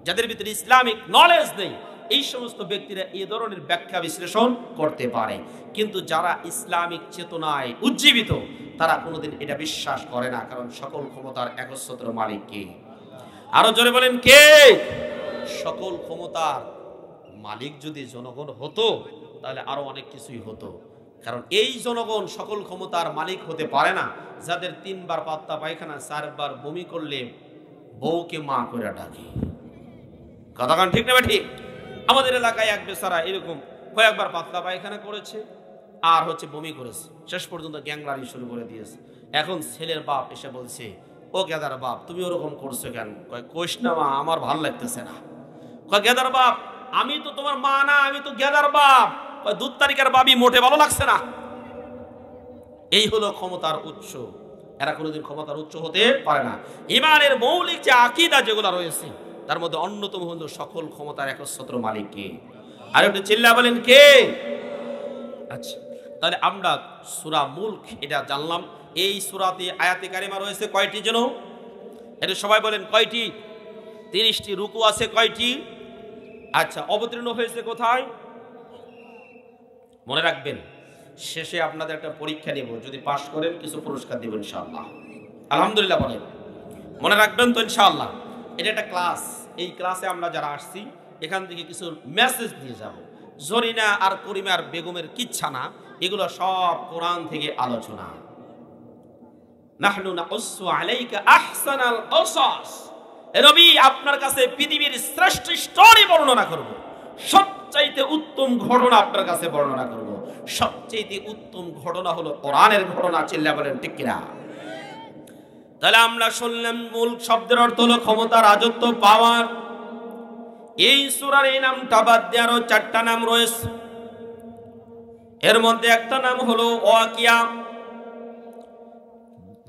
যাদের ভিতরে ইসলামিক নলেজ নেই, এই সমস্ত ব্যক্তিরা এই ধরনের ব্যাখ্যা বিশ্লেষণ করতে পারে। কিন্তু যারা ইসলামিক চেতনায় উজ্জীবিত তারা কোনোদিন এটা বিশ্বাস করে না, কারণ সকল ক্ষমতার একচ্ছত্র মালিক কে? আরো জোরে বলেন কে? সকল ক্ষমতার মালিক যদি জনগণ হতো তাহলে আরো অনেক কিছুই হতো। কারণ এই জনগণ সকল ক্ষমতার মালিক হতে পারে না, যাদের 3 বার পাতলা পায়খানা 4 বার বমি করলে বউকে মা করে ডাকে। কথা কান ঠিক না ঠিক? আমাদের এলাকায় এক বেচারা এরকম কয়েকবার পাতলা পায়খানা করেছে আর বমি করেছে, শেষ পর্যন্ত গ্যাংলারি শুরু করে দিয়েছে। এখন ছেলের বাপ এসে বলছে, ও গেদার বাপ তুমি ওরকম করছো কেন? কয় কোষ না মা, আমার ভাল লাগতেছে না। কয় গেদার বাপ আমি তো তোমার মা না, আমি তো গেদার বাপ। কয় দুধ তারিকার বাবি, মোটে ভালো লাগছে না। এই হলো ক্ষমতার উৎস। এরা কোনোদিন ক্ষমতার উৎস হতে পারে না। ঈমানের মৌলিক যে আকীদা যেগুলো রয়েছে তার মধ্যে অন্যতম হলো সকল ক্ষমতার একচ্ছত্র মালিক কে? আর একটু চিল্লা বলেন কে? আচ্ছা, তাহলে আমরা সূরা মুলক এটা জানলাম। এই সূরাতে আয়াতে কারিমা রয়েছে কয়টি যেন? এটা সবাই বলেন কয়টি? 30টি। রুকু আছে কয়টি? আচ্ছা, অবতীর্ণ হয়েছে কোথায়? মনে রাখবেন, শেষে আপনাদের একটা পরীক্ষা নেব, যদি পাস করেন কিছু পুরস্কার দেব ইনশাআল্লাহ। আলহামদুলিল্লাহ বলেন, মনে রাখবেন তো ইনশাআল্লাহ। এটা একটা ক্লাস। এই ক্লাসে আমরা যারা আসছি এখান থেকে কিছু মেসেজ দিয়ে যাব। জরিনা আর করিমা আর বেগমের কিচ্ছা না, এগুলো সব কোরআন থেকে আলোচনা। নাহনু নাকুসু আলাইকা আহসানাল কসাস। নবী আপনার কাছে পৃথিবীর শ্রেষ্ঠ স্টোরি বর্ণনা করব, সবচাইতে উত্তম ঘটনা আপনার কাছে বর্ণনা করব। সবচাইতে উত্তম ঘটনা হলো কোরআনের ঘটনা। চিল্লা বলেন ঠিক কিনা? তাহলে আমরা শুনলাম মুলক শব্দের অর্থ হলো ক্ষমতা, রাজত্ব, পাওয়ার। এই সূরার এই নামটা বাদ দিয়ে আরো 4টা নাম রয়েছে। এর মধ্যে একটা নাম হলো ওয়াকিয়া,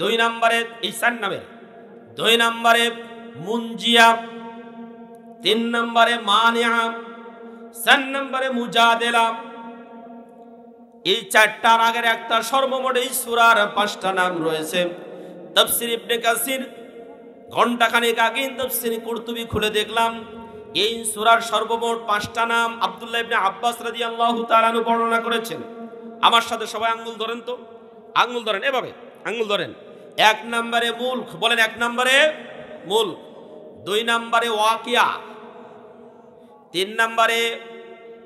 2 নম্বরে ঈসান নামের, 2 নম্বরে মুনজিয়া, 3 নম্বরে মানিয়া, 4 নম্বরে মুজাদেলা। এই 4টার আগের একটা সর্বমোট এই সূরার 5টা নাম রয়েছে। তাফসীর ইবনে কাসির ঘন্টাখানেক আগে তাফসীর কুরতুবী খুলে দেখলাম, এই সূরার সর্বমোট 5টা নাম আব্দুল্লাহ ইবনে আব্বাস রাদিয়াল্লাহু তাআলা আনহু বর্ণনা করেছেন। আমার সাথে সবাই আঙ্গুল ধরেন তো, আঙ্গুল ধরেন, এভাবে আঙ্গুল ধরেন। 1 নম্বরে মুলক, বলেন 1 নম্বরে মুলক, 2 নম্বরে ওয়াকিয়া, 3 নম্বরে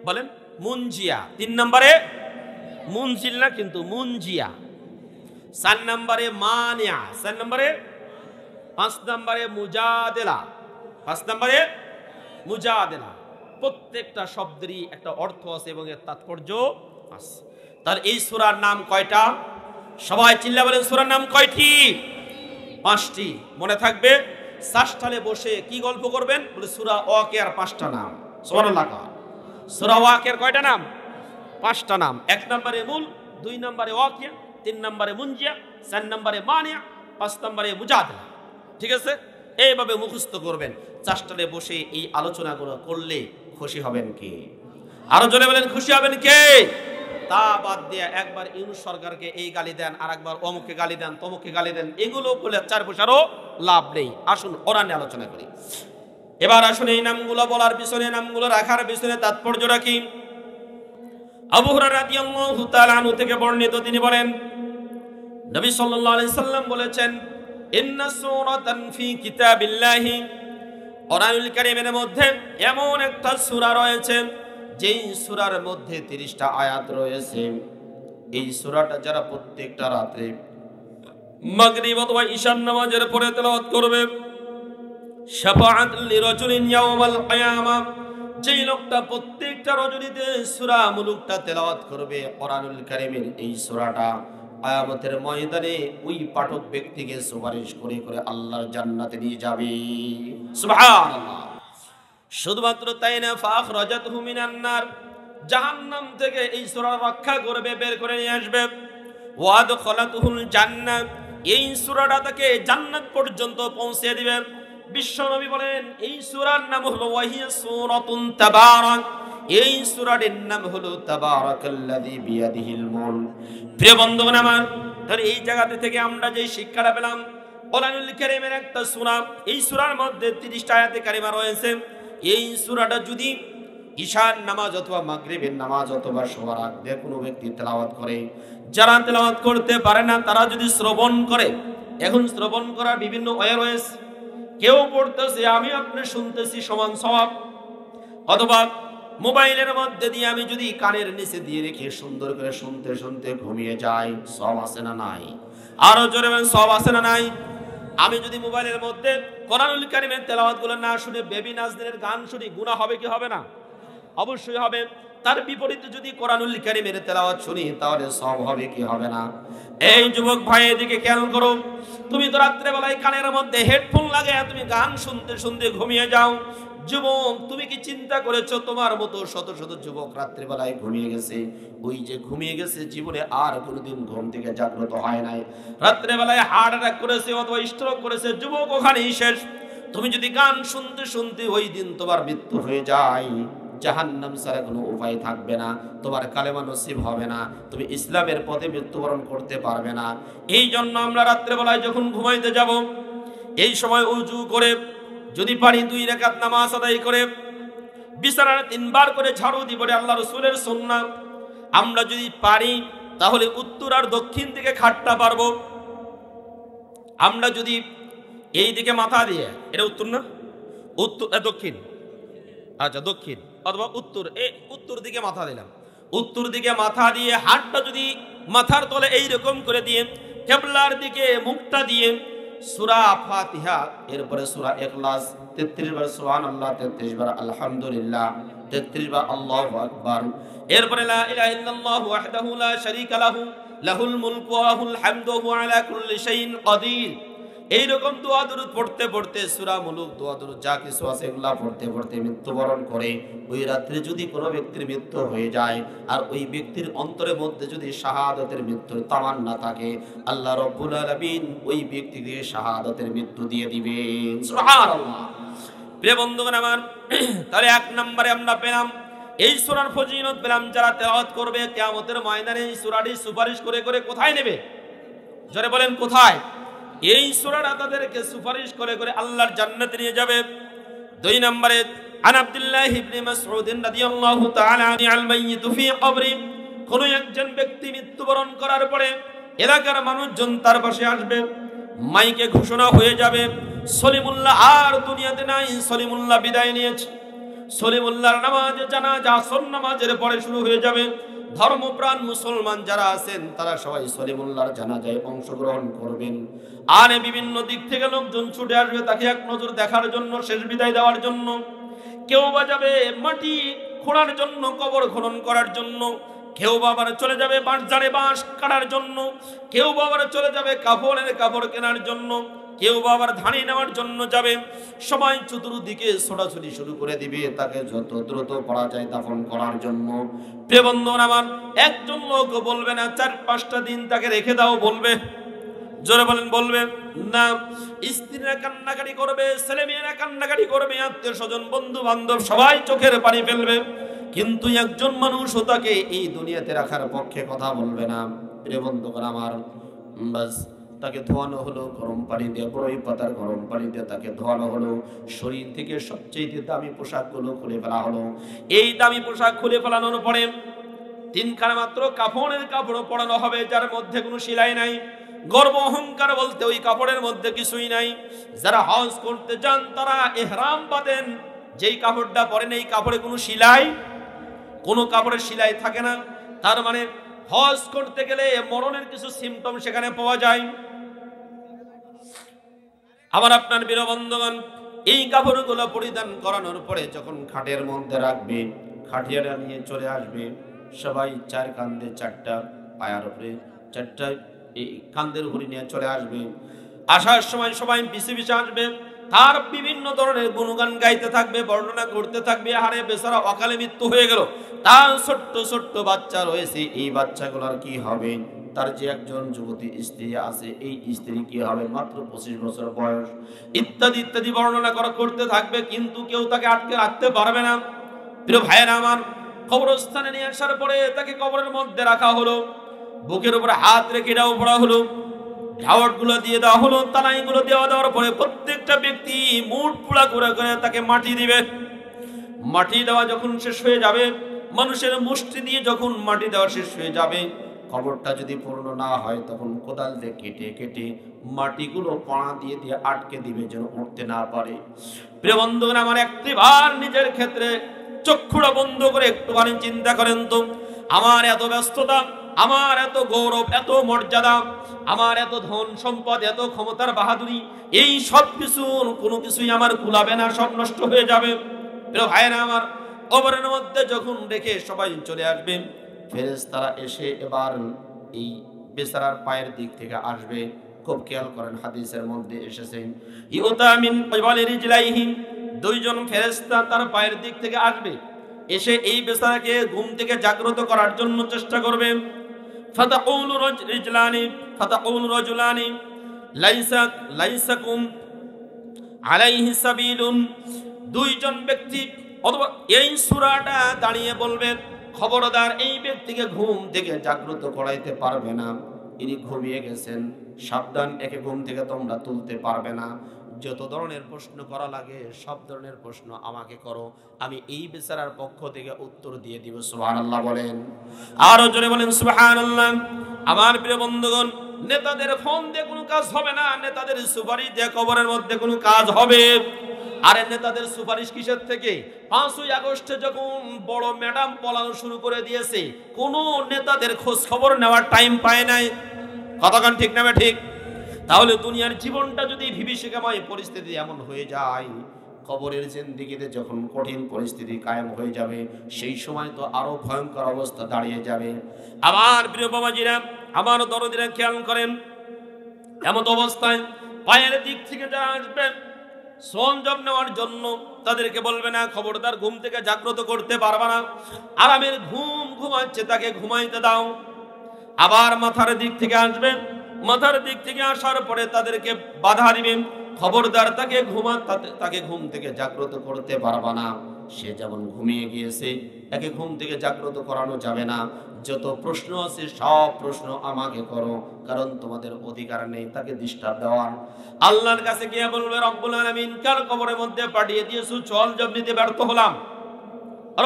বলেন মুনজিয়া, 3 নম্বরে মুনজিল না কিন্তু মুনজিয়া, 4 নম্বরে মানিয়া, 4 নম্বরে, 5 নম্বরে মুজাদেলা, 5 নম্বরে মুজাদেলা। প্রত্যেকটা শব্দেরই একটা অর্থ আছে এবং এর তাৎপর্য আছে। তাহলে এই সূরার নাম কয়টা? সবাই চিল্লা বলেন সূরার নাম কয়টি? 5টি। মনে থাকবে, সাষ্টালে বসে কি গল্প করবেন? বলে সূরা ওয়াকিয়ার 5টা নাম। সুবহানাল্লাহ। সূরা ওয়াকিয়ার কয়টা নাম? 5টা নাম। 1 নম্বরে মুল, 2 নম্বরে ওয়াকিয়া, 3 নম্বরে মুনজিয়া, 4 নম্বরে মানিয়া, 5 নম্বরে মুজাদেলা। ঠিক আছে? এইভাবে মুখস্থ করবেন। চাষটালে বসে এই আলোচনাগুলো করলে খুশি হবেন কে? আরো জোরে বলেন খুশি হবেন কে? তা বাদ দিয়ে একবার ইউনূস সরকারকে এই গালি দেন, আর একবার অমুককে গালি দেন, তমুককে গালি দেন, এগুলো বলে 4 পয়সারও লাভ নেই। আসুন কোরআনে আলোচনা করি। এবার আসুন এই নামগুলো বলার পিছনে, নামগুলো রাখার পিছনে তাৎপর্যটা কি? আবু হুরায়রা রাদিয়াল্লাহু তাআলা আনহু থেকে বর্ণিত, তিনি বলেন নবী সাল্লাল্লাহু আলাইহি সাল্লাম বলেছেন, ইন্না সূরাতান ফি কিতাবিল্লাহি, কোরআনুল কারীমের মধ্যে এমন একটা সূরা রয়েছে যেই সূরার মধ্যে 30টা আয়াত রয়েছে। এই সূরাটা যারা প্রত্যেকটা রাতে মাগরিব অথবা ঈশার নামাজের পরে তেলাওয়াত করবে, শাফাআত লিরাজুলিন ইয়াউমাল কিয়ামা, যেই লোকটা প্রত্যেকটা রজনীতে সূরা মুলুকটা তেলাওয়াত করবে, কোরআনুল কারীমের এই সূরাটা, কিয়ামতের ময়দানে ওই পাঠক ব্যক্তিকে সুপারিশ করে করে আল্লাহর জান্নাতে নিয়ে যাবে। সুবহানাল্লাহ। শুধুমাত্র তাই না, ফাখরাজাতহু মিনান নার, জাহান্নাম থেকে এই সূরা রক্ষা করবে, বের করে নিয়ে আসবে। ওয়াদখালাতুহুল জান্নাহ, এই সূরাটা তাকে জান্নাত পর্যন্ত পৌঁছে দিবে। বিশ্বনবী বলেন এই সূরার নাম হলো ওয়াহিয়া সূরাতুন তাবারাক, এই সূরাটির নাম হলো তাবারাকাল্লাযী বিয়াদিহিল মুলক। প্রিয় বন্ধুগণ আমার, তাহলে এই জায়গাতে থেকে আমরা যে শিক্ষাটা পেলাম, কোরআনুল কারীমের একটা সূরা, এই সূরার মধ্যে 30টা আয়াতে কারিমা রয়েছে। এই সূরাটা যদি ঈশার নামাজ অথবা মাগরিবের নামাজ অথবা শোয়ার আগে কোনো ব্যক্তি তেলাওয়াত করে, যারা তেলাওয়াত করতে পারে না তারা যদি শ্রবণ করে, এখন শ্রবণ করার বিভিন্ন ওয়ে রয়েছে। কেউ পড়তেছে আমি আপনি শুনতেছি সমান সওয়াব, অথবা মোবাইলের মধ্যে দিয়ে আমি যদি কানের নিচে দিয়ে রেখে সুন্দর করে শুনতে শুনতে ঘুমিয়ে যাই, সওয়াব আছে না নাই? আরো জোরে বলেন সওয়াব আছে না নাই? আমি যদি মোবাইলের মধ্যে কোরআনুল কারীমের তেলাওয়াতগুলো না শুনে বেবি নাজনীনের গান শুনি, গুনাহ হবে কি হবে না? অবশ্যই হবে। তার বিপরীতে যদি কোরআনুল কারীমের তেলাওয়াত শুনি তাহলে সওয়াব হবে কি হবে না? এই যুবক ভাই এদিকে খেয়াল করো, তুমি তো রাত্রে বেলায় কানের মধ্যে হেডফোন লাগায় তুমি গান শুনতে শুনতে ঘুমিয়ে যাও। যুবক, তুমি কি চিন্তা করেছো তোমার মতো শত শত যুবক রাত্রে বেলায় ঘুমিয়ে গেছে, ওই যে ঘুমিয়ে গেছে জীবনে আর কোনোদিন ঘুম থেকে জাগ্রত হয় নাই, রাত্রে বেলায় হার্ট অ্যাটাক করেছে অথবা স্ট্রোক করেছে, যুবক ওখানেই শেষ। তুমি যদি গান শুনতে শুনতে ওই দিন তোমার মৃত্যু হয়ে যায়, জাহান্নাম ছাড়া কোনো উপায় থাকবে না, তোমার কালেমা নসিব হবে না, তুমি ইসলামের পথে মৃত্যুবরণ করতে পারবে না। এই জন্য আমরা রাত্রেবেলায় যখন ঘুমাইতে যাব, এই সময় ওযু করে যদি পারি 2 রাকাত নামাজ আদায় করে বিছানায় 3 বার করে ঝাড়ু দিব, আল্লাহ রাসূলের সুন্নাহ। আমরা যদি পারি তাহলে উত্তর আর দক্ষিণ দিকে খাটটা পারবো। আমরা যদি এই দিকে মাথা দিয়ে, এটা উত্তর না, উত্তর দক্ষিণ, আচ্ছা দক্ষিণ অথবা উত্তর, উত্তর দিকে মাথা দিলাম, উত্তর দিকে মাথা দিয়ে হাতটা যদি মাথার তলে এইরকম করে দিয়ে কিবলার দিকে মুখটা দিয়ে সূরা ফাতিহা, এরপরে সূরা ইখলাস 33 বার সুবহানাল্লাহ, 33 বার আলহামদুলিল্লাহ, 33 বার আল্লাহু আকবার, এরপরে লা ইলাহা ইল্লাল্লাহু ওয়াহদাহু লা শারীকা লাহু লাহুল মুলকু ওয়া লাহুল হামদু ওয়া আলা কুল্লি শাইইন কাদির। এইরকম দোয়া দরুদ পড়তে পড়তে সূরা মুলক দোয়া দরুদ যা কিছু আছে এগুলা পড়তে পড়তে মৃত্যুবরণ করে ওই রাত্রে যদি কোনো ব্যক্তির মৃত্যু হয়ে যায় আর ওই ব্যক্তির অন্তরের মধ্যে যদি শাহাদাতের মৃত্যুর তামান্না থাকে, আল্লাহ রাব্বুল আলামিন ওই ব্যক্তিকে শাহাদাতের মৃত্যু দিয়ে দিবেন। সুবহানাল্লাহ। প্রিয় বন্ধুগণ আমার, তাহলে 1 নম্বরে আমরা পেলাম এই সূরার ফজিলত পেলাম, যারা তেলাওয়াত করবে কিয়ামতের ময়দানে এই সূরাটি সুপারিশ করে করে কোথায় নেবে? জোরে বলেন কোথায়? এই সূরাটা তাদেরকে সুপারিশ করে করে আল্লাহর জান্নাতে নিয়ে যাবে। 2 নম্বরে আন আব্দুল্লাহ ইবনে মাসউদ রাদিয়াল্লাহু তাআলা আল মাইয়িতু ফি কবরি, কোন একজন ব্যক্তি মৃত্যুবরণ করার পরে এলাকার মানুষজন তার পাশে আসবে, মাইকে ঘোষণা হয়ে যাবে সলিমুল্লাহ আর দুনিয়াতে নাই, সলিমুল্লাহ বিদায় নিয়েছে। সলিমুল্লাহর নামাজ জানাজা আসর নামাজের পরে শুরু হয়ে যাবে। ধর্মপ্রাণ মুসলমান যারা আছেন তারা সবাই সলিমুল্লাহর জানাজায় অংশগ্রহণ করবেন। আর বিভিন্ন দিক থেকে লোকজন ছুটে আসবে তাকে এক নজর দেখার জন্য, শেষ বিদায় দেওয়ার জন্য। কেউ বা যাবে মাটি খোঁড়ার জন্য, কবর খনন করার জন্য, কেউ বা আবার চলে যাবে বাঁশঝাড়ে বাঁশ কাটার জন্য, কেউ বা আবার চলে যাবে কাপড়ের কাপড় কেনার জন্য, কেউ বা আবার ধানি নেওয়ার জন্য যাবে। সবাই চতুর্দিকে ছোটাছুটি শুরু করে দিবে তাকে যত দ্রুত পারা যায় দাফন করার জন্য। প্রিয় বন্ধুগণ আমার, একজন লোক বলবে না 4-5টা দিন তাকে রেখে দাও, বলবে? জোরে বলেন বলবে না? স্ত্রীরা কান্নাকাটি করবে, ছেলেমেয়েরা কান্নাকাটি করবে, আত্মীয় স্বজন বন্ধু বান্ধব সবাই চোখের পানি ফেলবে, কিন্তু একজন মানুষও তাকে এই দুনিয়াতে রাখার পক্ষে কথা বলবে না। প্রিয় বন্ধুগণ আমার, বাস তাকে ধোয়ানো হলো গরম পানি দিয়ে, বড়ই পাতার গরম পানি দিয়ে তাকে ধোয়ানো হলো, শরীর থেকে সবচেয়ে দামি পোশাকগুলো খুলে ফেলা হলো। এই দামি পোশাক খুলে ফেলানোর পরে 3খানা মাত্র কাফনের কাপড় পরানো হবে, যার মধ্যে কোনো সেলাই নাই। গর্ব অহংকার বলতে ওই কাপড়ের মধ্যে কিছুই নাই। যারা হজ করতে যান তারা ইহরাম বাঁধেন, যেই কাপড়টা পরেন এই কাপড়ে কোনো সেলাই, কোনো কাপড়ের সেলাই থাকে না। তার মানে হজ করতে গেলে মরণের কিছু সিম্পটম সেখানে পাওয়া যায়। আবার আপনার প্রিয় বন্ধুগণ, এই কাপড়গুলো পরিধান করানোর পরে যখন খাটের মধ্যে রাখবে, খাটিয়াটা নিয়ে চলে আসবে, সবাই 4 কান্দে 4টা, পায়ার উপরে 4টা এই কান্দের উপরে নিয়ে চলে আসবে। আসার সময় সবাই পিছে পিছে আসবে, তার বিভিন্ন ধরনের গুণগান গাইতে থাকবে, বর্ণনা করতে থাকবে। আরে বেচারা অকালে মৃত্যু হয়ে গেল, তার ছোট্ট ছোট্ট বাচ্চা রয়েছে, এই বাচ্চাগুলোর কি হবে? তার যে একজন যুবতী স্ত্রী আছে, এই স্ত্রী কি হবে, মাত্র 25 বছর বয়স, ইত্যাদি ইত্যাদি বর্ণনা করতে থাকবে, কিন্তু কেউ তাকে আটকে রাখতে পারবে না। প্রিয় ভাইয়েরা আমার, কবরস্থানে নিয়ে আসার পরে তাকে কবরের মধ্যে রাখা হলো, বুকের উপরে হাত রেখে দাও পড়া হলো, ঢাওয়াট গুলো দিয়ে দেওয়া হলো, তালাই গুলো দেওয়ার পরে প্রত্যেকটা ব্যক্তি মুঠ পোড়া করে করে তাকে মাটি দিবে। মাটি দেওয়া যখন শেষ হয়ে যাবে, মানুষের মুষ্টি দিয়ে যখন মাটি দেওয়া শেষ হয়ে যাবে, কবরটা যদি পূর্ণ না হয় তখন কোদাল দিয়ে কেটে কেটে মাটিগুলো পাড়া দিয়ে দিয়ে আটকে দিবে, যেন উঠতে না পারে। প্রিয় বন্ধুগণ আমার, একটিবার নিজের ক্ষেত্রে চক্ষুটা বন্ধ করে একটুখানি চিন্তা করেন তো, আমার এত ব্যস্ততা, আমার এত গৌরব, এত মর্যাদা, আমার এত ধন সম্পদ, এত ক্ষমতার বাহাদুরি, এই সব কিছু কোনো কিছুই আমার কুলাবে না, সব নষ্ট হয়ে যাবে। প্রিয় ভাইরা আমার, কবরের মধ্যে যখন রেখে সবাই চলে আসবে, ফেরেশতারা এসে এবার এই বেচারার পায়ের দিক থেকে আসবে। খুব খেয়াল করেন, হাদিসের মধ্যে এসেছে ইউতা মিন কিবালি রিজলাইহি, দুইজন ফেরেশতা তার পায়ের দিক থেকে আসবে, এসে এই বেচারাকে ঘুম থেকে জাগ্রত করার জন্য চেষ্টা করবে। ফাতাকুলু রাজুলানি লাইসাকুম আলাইহি সাবিলুন, দুইজন ব্যক্তি অথবা এই সূরাটা দাঁড়িয়ে বলবে, খবরদার এই ব্যক্তিকে ঘুম থেকে জাগ্রত করাইতে পারবে না, ইনি ঘুমিয়ে গেছেন, সাবধান, একে ঘুম থেকে তোমরা তুলতে পারবে না। যত ধরনের প্রশ্ন করা লাগে সব ধরনের প্রশ্ন আমাকে করো, আমি এই বেচারার পক্ষ থেকে উত্তর দিয়ে দিব। সুবহানাল্লাহ বলেন, আরো জোরে বলেন সুবহানাল্লাহ। আমার প্রিয় বন্ধুগণ, নেতাদের ফোন দিয়ে কোনো কাজ হবে না, নেতাদের সুপারিশ দিয়ে কবরের মধ্যে কোনো কাজ হবে। আরে নেতাদের সুপারিশ কিসের থেকে? 5ই আগস্টে যখন বড় ম্যাডাম পলানো শুরু করে দিয়েছে, কোন নেতাদের খোঁজ খবর নেওয়ার টাইম পায় নাই। কতক্ষণ ঠিক না ঠিক? তাহলে দুনিয়ার জীবনটা যদি বিভীষিকাময় পরিস্থিতি এমন হয়ে যায়, কবরের জিন্দেগিতে যখন কঠিন পরিস্থিতি কায়েম হয়ে যাবে, সেই সময় তো আরো ভয়ঙ্কর অবস্থা দাঁড়িয়ে যাবে। আমার প্রিয় বাবাজিরা, আমার দরদিরা খেয়াল করেন, এমন অবস্থায় পায়ের দিক থেকে যারা আসবে সঞ্জম নেওয়ার জন্য, তাদেরকে বলবে না খবরদার ঘুম থেকে জাগ্রত করতে পারবে না, আরামের ঘুম ঘুমাচ্ছে তাকে ঘুমাইতে দাও। আবার মাথার দিক থেকে আসবে, মাথার দিক থেকে আসার পরে তাদেরকে বাধা দিবেন, খবরদার তাকে ঘুম থেকে জাগ্রত করতে পারবে না, সে যেমন ঘুমিয়ে গিয়েছে একে ঘুম থেকে জাগ্রত করানো যাবে না। যত প্রশ্ন আছে সব প্রশ্ন আমাকে করো, কারণ তোমাদের অধিকার নেই তাকে ডিস্টার্ব দেওয়ার। আল্লাহর কাছে গিয়ে বলবে, রব্বুল আলামিন কার কবরের মধ্যে পাঠিয়ে দিয়েছো, চল জব নিতে ব্যর্থ হলাম।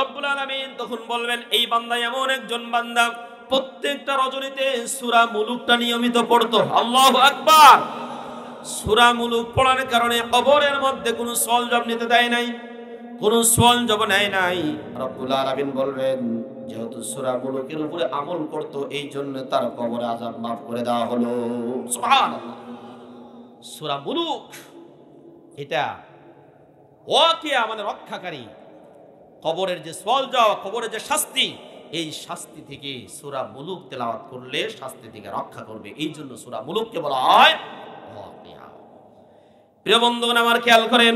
রব্বুল আলামিন তখন বলবেন, এই বান্দা এমন একজন বান্দা প্রত্যেকটা রজনীতে সূরা মুলুকটা নিয়মিত পড়তো। আল্লাহু আকবার। সূরা মুলুক পড়ার কারণে কবরের মধ্যে কোনো সওয়াল জবাব নিতে দেয় নাই, কোনো সওয়াল জবাব নেয় নাই। রব্বুল আলামিন বলবেন, যেহেতু সূরা মুলুকের উপরে আমল করতো, এই জন্য তার কবরে আযাব মাফ করে দেওয়া হলো। সুবহানাল্লাহ। সূরা মুলুক এটা ওয়াকিয়া মানে রক্ষাকারী, কবরের যে সওয়াল জবাব, কবরের যে শাস্তি, এই শাস্তি থেকে সূরা মুলুক তেলাওয়াত করলে শাস্তি থেকে রক্ষা করবে, এই জন্য সূরা মুলুককে বলা হয় ওয়াকিয়া। প্রিয় বন্ধুগণ আমার খেয়াল করেন,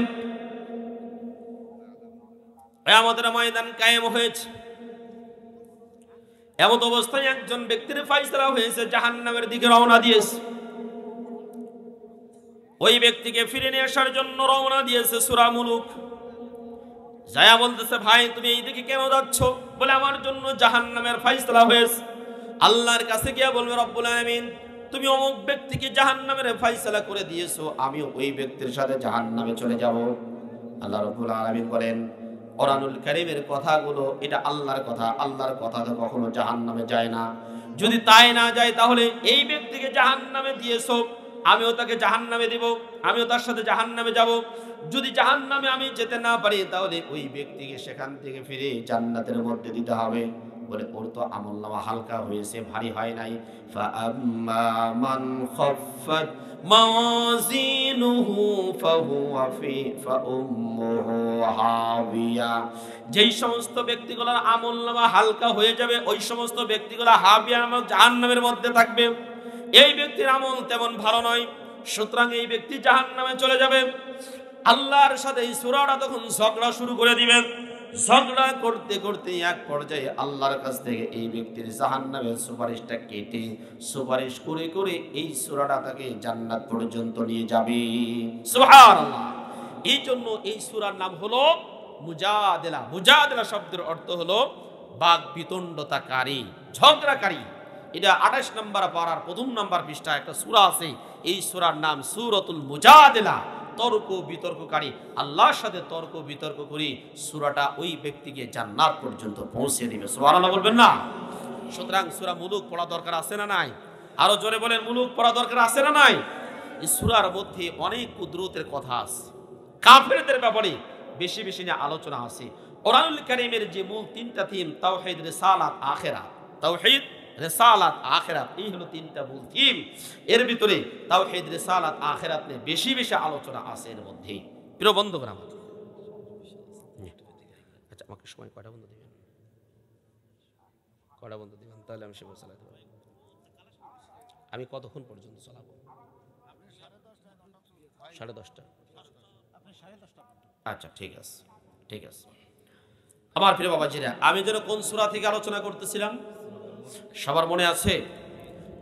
কিয়ামতের ময়দান কায়েম হয়েছে, এমন অবস্থায় একজন ব্যক্তির ফয়সালা হয়েছে, জাহান্নামের দিকে রওনা দিয়েছে। ওই ব্যক্তিকে ফিরে নিয়ে আসার জন্য রওনা দিয়েছে সূরা মুলুক। যায়া বলতেছে, ভাই তুমি এই দিকে কেন যাচ্ছ? বলে, আমার জন্য জাহান্নামের ফয়সালা হয়েছে। আল্লাহর কাছে গিয়ে বলবে, রব্বুল আলামিন তুমি অমুক ব্যক্তিকে জাহান্নামের ফয়সালা করে দিয়েছো, আমিও ওই ব্যক্তির সাথে জাহান্নামে চলে যাব। আল্লাহ রাব্বুল আলামিন বলেন, কোরআনুল কারীমের কথাগুলো এটা আল্লাহর কথা, আল্লাহর কথা তো কখনো জাহান্নামে যায় না। যদি তাই না যায়, তাহলে এই ব্যক্তিকে জাহান্নামে দিয়েছো, আমিও তাকে জাহান্নামে দিব, আমিও তার সাথে জাহান্নামে যাব। যদি জাহান্নামে আমি যেতে না পারি, তাহলে ওই ব্যক্তিকে সেখান থেকে ফিরে জান্নাতের মধ্যে দিতে হবে। বলে, ওর তো আমলনামা হালকা হয়েছে, ভারী হয় নাই। ফাআম্মা মান খাফফাত মাওয়াজিনুহু ফাহুয়া ফি ফাউম্মুহু হাবিয়া। যেই সমস্ত ব্যক্তিগুলোর আমলনামা হালকা হয়ে যাবে, ওই সমস্ত ব্যক্তিগুলো হাবিয়া নামক জাহান্নামের মধ্যে থাকবে। এই ব্যক্তির আমল তেমন ভালো নয়, সুতরাং এই ব্যক্তি জাহান্নামে চলে যাবে। আল্লাহর সাথে এই সূরাটা তখন ঝগড়া শুরু করে দিবেন। ঝগড়া করতে করতে এক পর্যায়ে আল্লাহর কাছ থেকে এই ব্যক্তির জাহান্নামের সুপারিশটা কেটে সুপারিশ করে করে এই সূরাটা তাকে জান্নাত পর্যন্ত নিয়ে যাবে। সুবহানাল্লাহ। এই জন্য এই সূরার নাম হলো মুজাদেলা। মুজাদেলা শব্দের অর্থ হলো বাক বিতণ্ডতাকারী, ঝগড়াকারী। এটা 28 নম্বর পারার 1ম নম্বর পৃষ্ঠা একটা সূরা আছে, এই সূরার নাম সূরাতুল মুজাদেলা। তর্ক বিতর্ককারী, আল্লাহর সাথে তর্ক বিতর্ক করে সূরাটা ওই ব্যক্তিকে জান্নাত পর্যন্ত পৌঁছে দিবে। সুবহানাল্লাহ বলবেন না? সুতরাং সূরা মুলুক পড়া দরকার আছে না নাই? আরো জোরে বলেন, মুলুক পড়া দরকার আছে না নাই? এই সূরার মধ্যে অনেক কুদরতের কথা আছে, কাফেরদের ব্যাপারে বেশি বেশি নিয়ে আলোচনা আছে। কোরআনুল কারীমের যে মূল 3টা থিম, তাওহীদ, রিসালাত, আখিরাত। তাওহীদ, রিসালাত, আখিরাত, এই হলো 3টা মূল থিম। এর ভিতরে তাওহীদ, রিসালাত, আখিরাত নিয়ে বেশি বেশি আলোচনা আছে এর মধ্যে। প্রিয় বন্ধুগণ আমার, আচ্ছা আমাকে সময় কয়টা বন্ধ দিবেন? কয়টা বন্ধ দিবেন? তাহলে আমি সেবা চালাতে পারবো। আমি কতক্ষণ পর্যন্ত চালাবো? 10:30। আচ্ছা ঠিক আছে, ঠিক আছে। আমার প্রিয় বাবাজিরা, আমি যেন কোন সূরা থেকে আলোচনা করতেছিলাম সবার মনে আছে?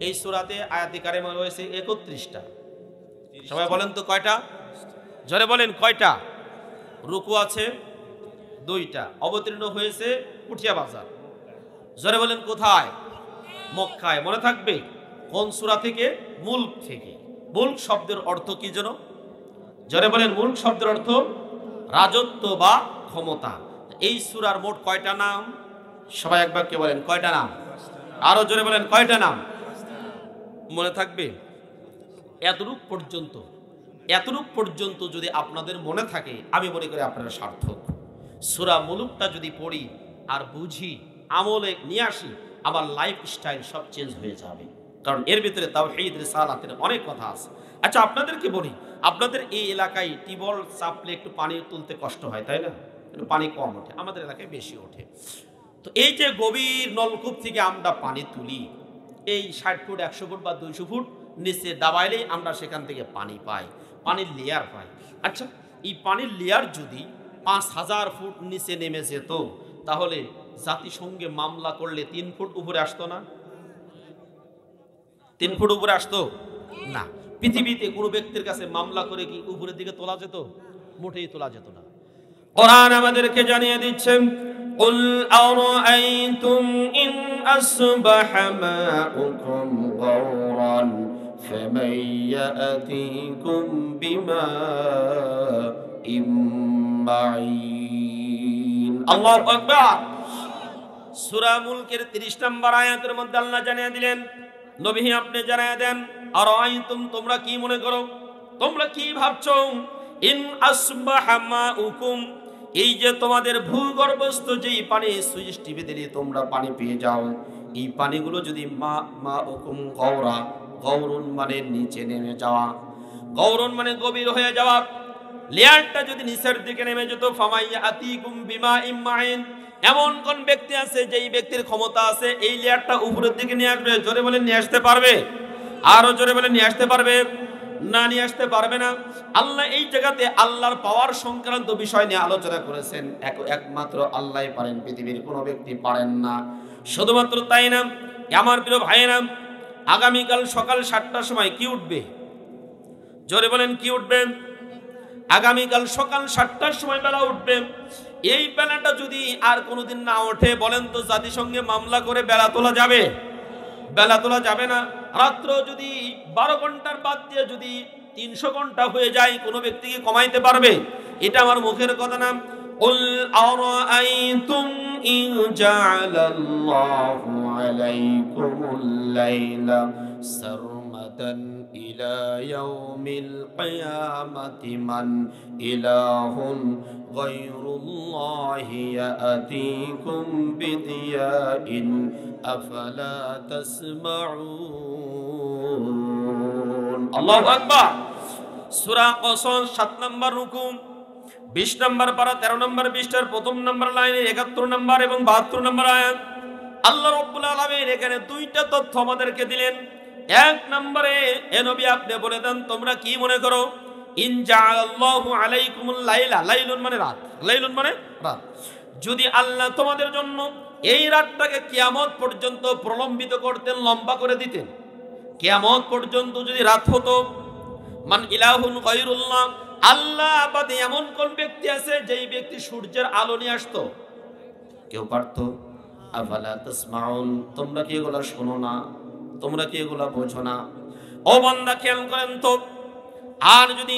এই সূরাতে আয়াতে কারিমা রয়েছে 31টা। সবাই বলেন তো কয়টা? জোরে বলেন কয়টা? রুকু আছে 2টা, অবতীর্ণ হয়েছে পুঠিয়া বাজার। জোরে বলেন কোথায়? মক্কায়। মনে থাকবে কোন সূরা থেকে? মুলক থেকে। মুলক শব্দের অর্থ কি যেন? জোরে বলেন, মুলক শব্দের অর্থ রাজত্ব বা ক্ষমতা। এই সূরার মোট কয়টা নাম? সবাই একবার কে বলেন কয়টা নাম? আরো জোরে বলেন কয়টা নাম? মনে থাকবে? এতটুক পর্যন্ত যদি আপনাদের মনে থাকে, আমি মনে করি আপনারা সার্থক। সূরা মুলুকটা যদি পড়ি আর বুঝি, আমলে নিয়ে আসি, আমার লাইফ স্টাইল সব চেঞ্জ হয়ে যাবে। কারণ এর ভিতরে তাওহীদ, রিসালাতের অনেক কথা আছে। আচ্ছা আপনাদেরকে বলি, আপনাদের এই এলাকায় টিউবওয়েল চাপলে একটু পানি তুলতে কষ্ট হয়, তাই না? একটু পানি কম ওঠে, আমাদের এলাকায় বেশি ওঠে। তো এই যে গভীর নলকূপ থেকে আমরা পানি তুলি, এই 60 ফুট 100 ফুট বা 200 ফুট নিচে দাবাইলেই আমরা সেখান থেকে পানি পাই, পানির লেয়ার পাই। আচ্ছা এই পানির লেয়ার যদি 5000 ফুট নিচে নেমে যেত, তাহলে জাতিসংঘে মামলা করলে 3 ফুট উপরে আসতো না? 3 ফুট উপরে আসতো না। পৃথিবীতে কোনো ব্যক্তির কাছে মামলা করে কি উপরের দিকে তোলা যেত? মোটেই তোলা যেত না। কোরআন আমাদেরকে জানিয়ে দিচ্ছেন, কুল আরাআইতুম ইন আসবাহা মাউকুম গাওরান ফামান ইয়াতিকুম বিমাইন মাঈন। আল্লাহু আকবার। সূরা মুলকের 30 নম্বর আয়াতের মধ্যে আল্লাহ জানিয়ে দিলেন, নবী আপনি জানিয়ে দেন, আরাআইতুম তোমরা কি মনে করো, তোমরা কি ভাবছো, ইন আসবাহা মাউকুম, এই যে তোমাদের ভূগর্ভস্থ যেই পানি সুইচ টিপে দিলে তোমরা পানি পেয়ে যাও, এই পানিগুলো যদি মাউকুম গাওরা, গাওরুন মানে নিচে নেমে যাওয়া, গাওরুন মানে গভীর হয়ে যাওয়া, লেয়ারটা যদি নিচের দিকে নেমে যেত, ফামাইয়াতিকুম বিমাইন মাঈন, এমন কোন ব্যক্তি আছে যেই ব্যক্তির ক্ষমতা আছে এই লেয়ারটা উপরের দিকে নিয়ে আসবে? জোরে বলেন নিয়ে আসতে পারবে? আরো জোরে বলেন নিয়ে আসতে পারবে? না, নিয়ে আসতে পারবে না। আল্লাহ এই জায়গাতে আল্লাহর পাওয়ার সংক্রান্ত বিষয় নিয়ে আলোচনা করেছেন। একমাত্র আল্লাহই পারেন, পৃথিবীর কোনো ব্যক্তি পারেন না। শুধুমাত্র তাই না, আমার প্রিয় ভাইয়েরা, আগামীকাল সকাল 7টার সময় কি উঠবে? জোরে বলেন কি উঠবে? আগামীকাল সকাল 7টার সময় বেলা উঠবে। এই বেলাটা যদি আর কোনোদিন না ওঠে, বলেন তো জাতিসংঘে মামলা করে বেলা তোলা যাবে? বেলা তোলা যাবে না। রাত্র যদি 12 ঘন্টার বাদ দিয়ে যদি 300 ঘন্টা হয়ে যায়, কোনো ব্যক্তিকে কমাইতে পারবে? এটা আমার মুখের কথা না। কুল আরাআইতুম ইন জাআলাল্লাহু আলাইকুমুল লাইলা সারমাদান ইলা ইয়াউমিল কিয়ামাতি মান ইলাহুন গায়রুল্লাহি ইয়াতিকুম বিদিয়াইন আফালা তাসমাউন। আল্লাহু আকবার। সূরা কসস 7 নম্বর রুকু, 20 নম্বর পারা, 13 নম্বর পৃষ্ঠার 1ম নম্বর লাইনে 71 নম্বর এবং 72 নম্বর আয়াত। আল্লাহ রাব্বুল আলামিন এখানে 2টা তথ্য আমাদেরকে দিলেন। 1 নম্বরে, এ নবী আপনি বলে দেন তোমরা কি মনে করো, ইন জাআলাল্লাহু আলাইকুমুল লাইলা, লাইলুন মানে রাত, লাইলুন মানে রাত, যদি আল্লাহ তোমাদের জন্য এই রাতটাকে কিয়ামত পর্যন্ত প্রলম্বিত করতেন, লম্বা করে দিতেন, কিয়ামত পর্যন্ত যদি রাত হতো, মান ইলাহুন গায়রুল্লাহ, আল্লাহ বাদে এমন কোন ব্যক্তি আছে যেই ব্যক্তি সূর্যের আলো নিয়ে আসতো? কেউ পারতো? আফালা তাসমাউন, তোমরা কি এগুলা শোনো না? তোমরা কি এগুলা বোঝো না? ও বান্দা খেয়াল করেন তো। আর যদি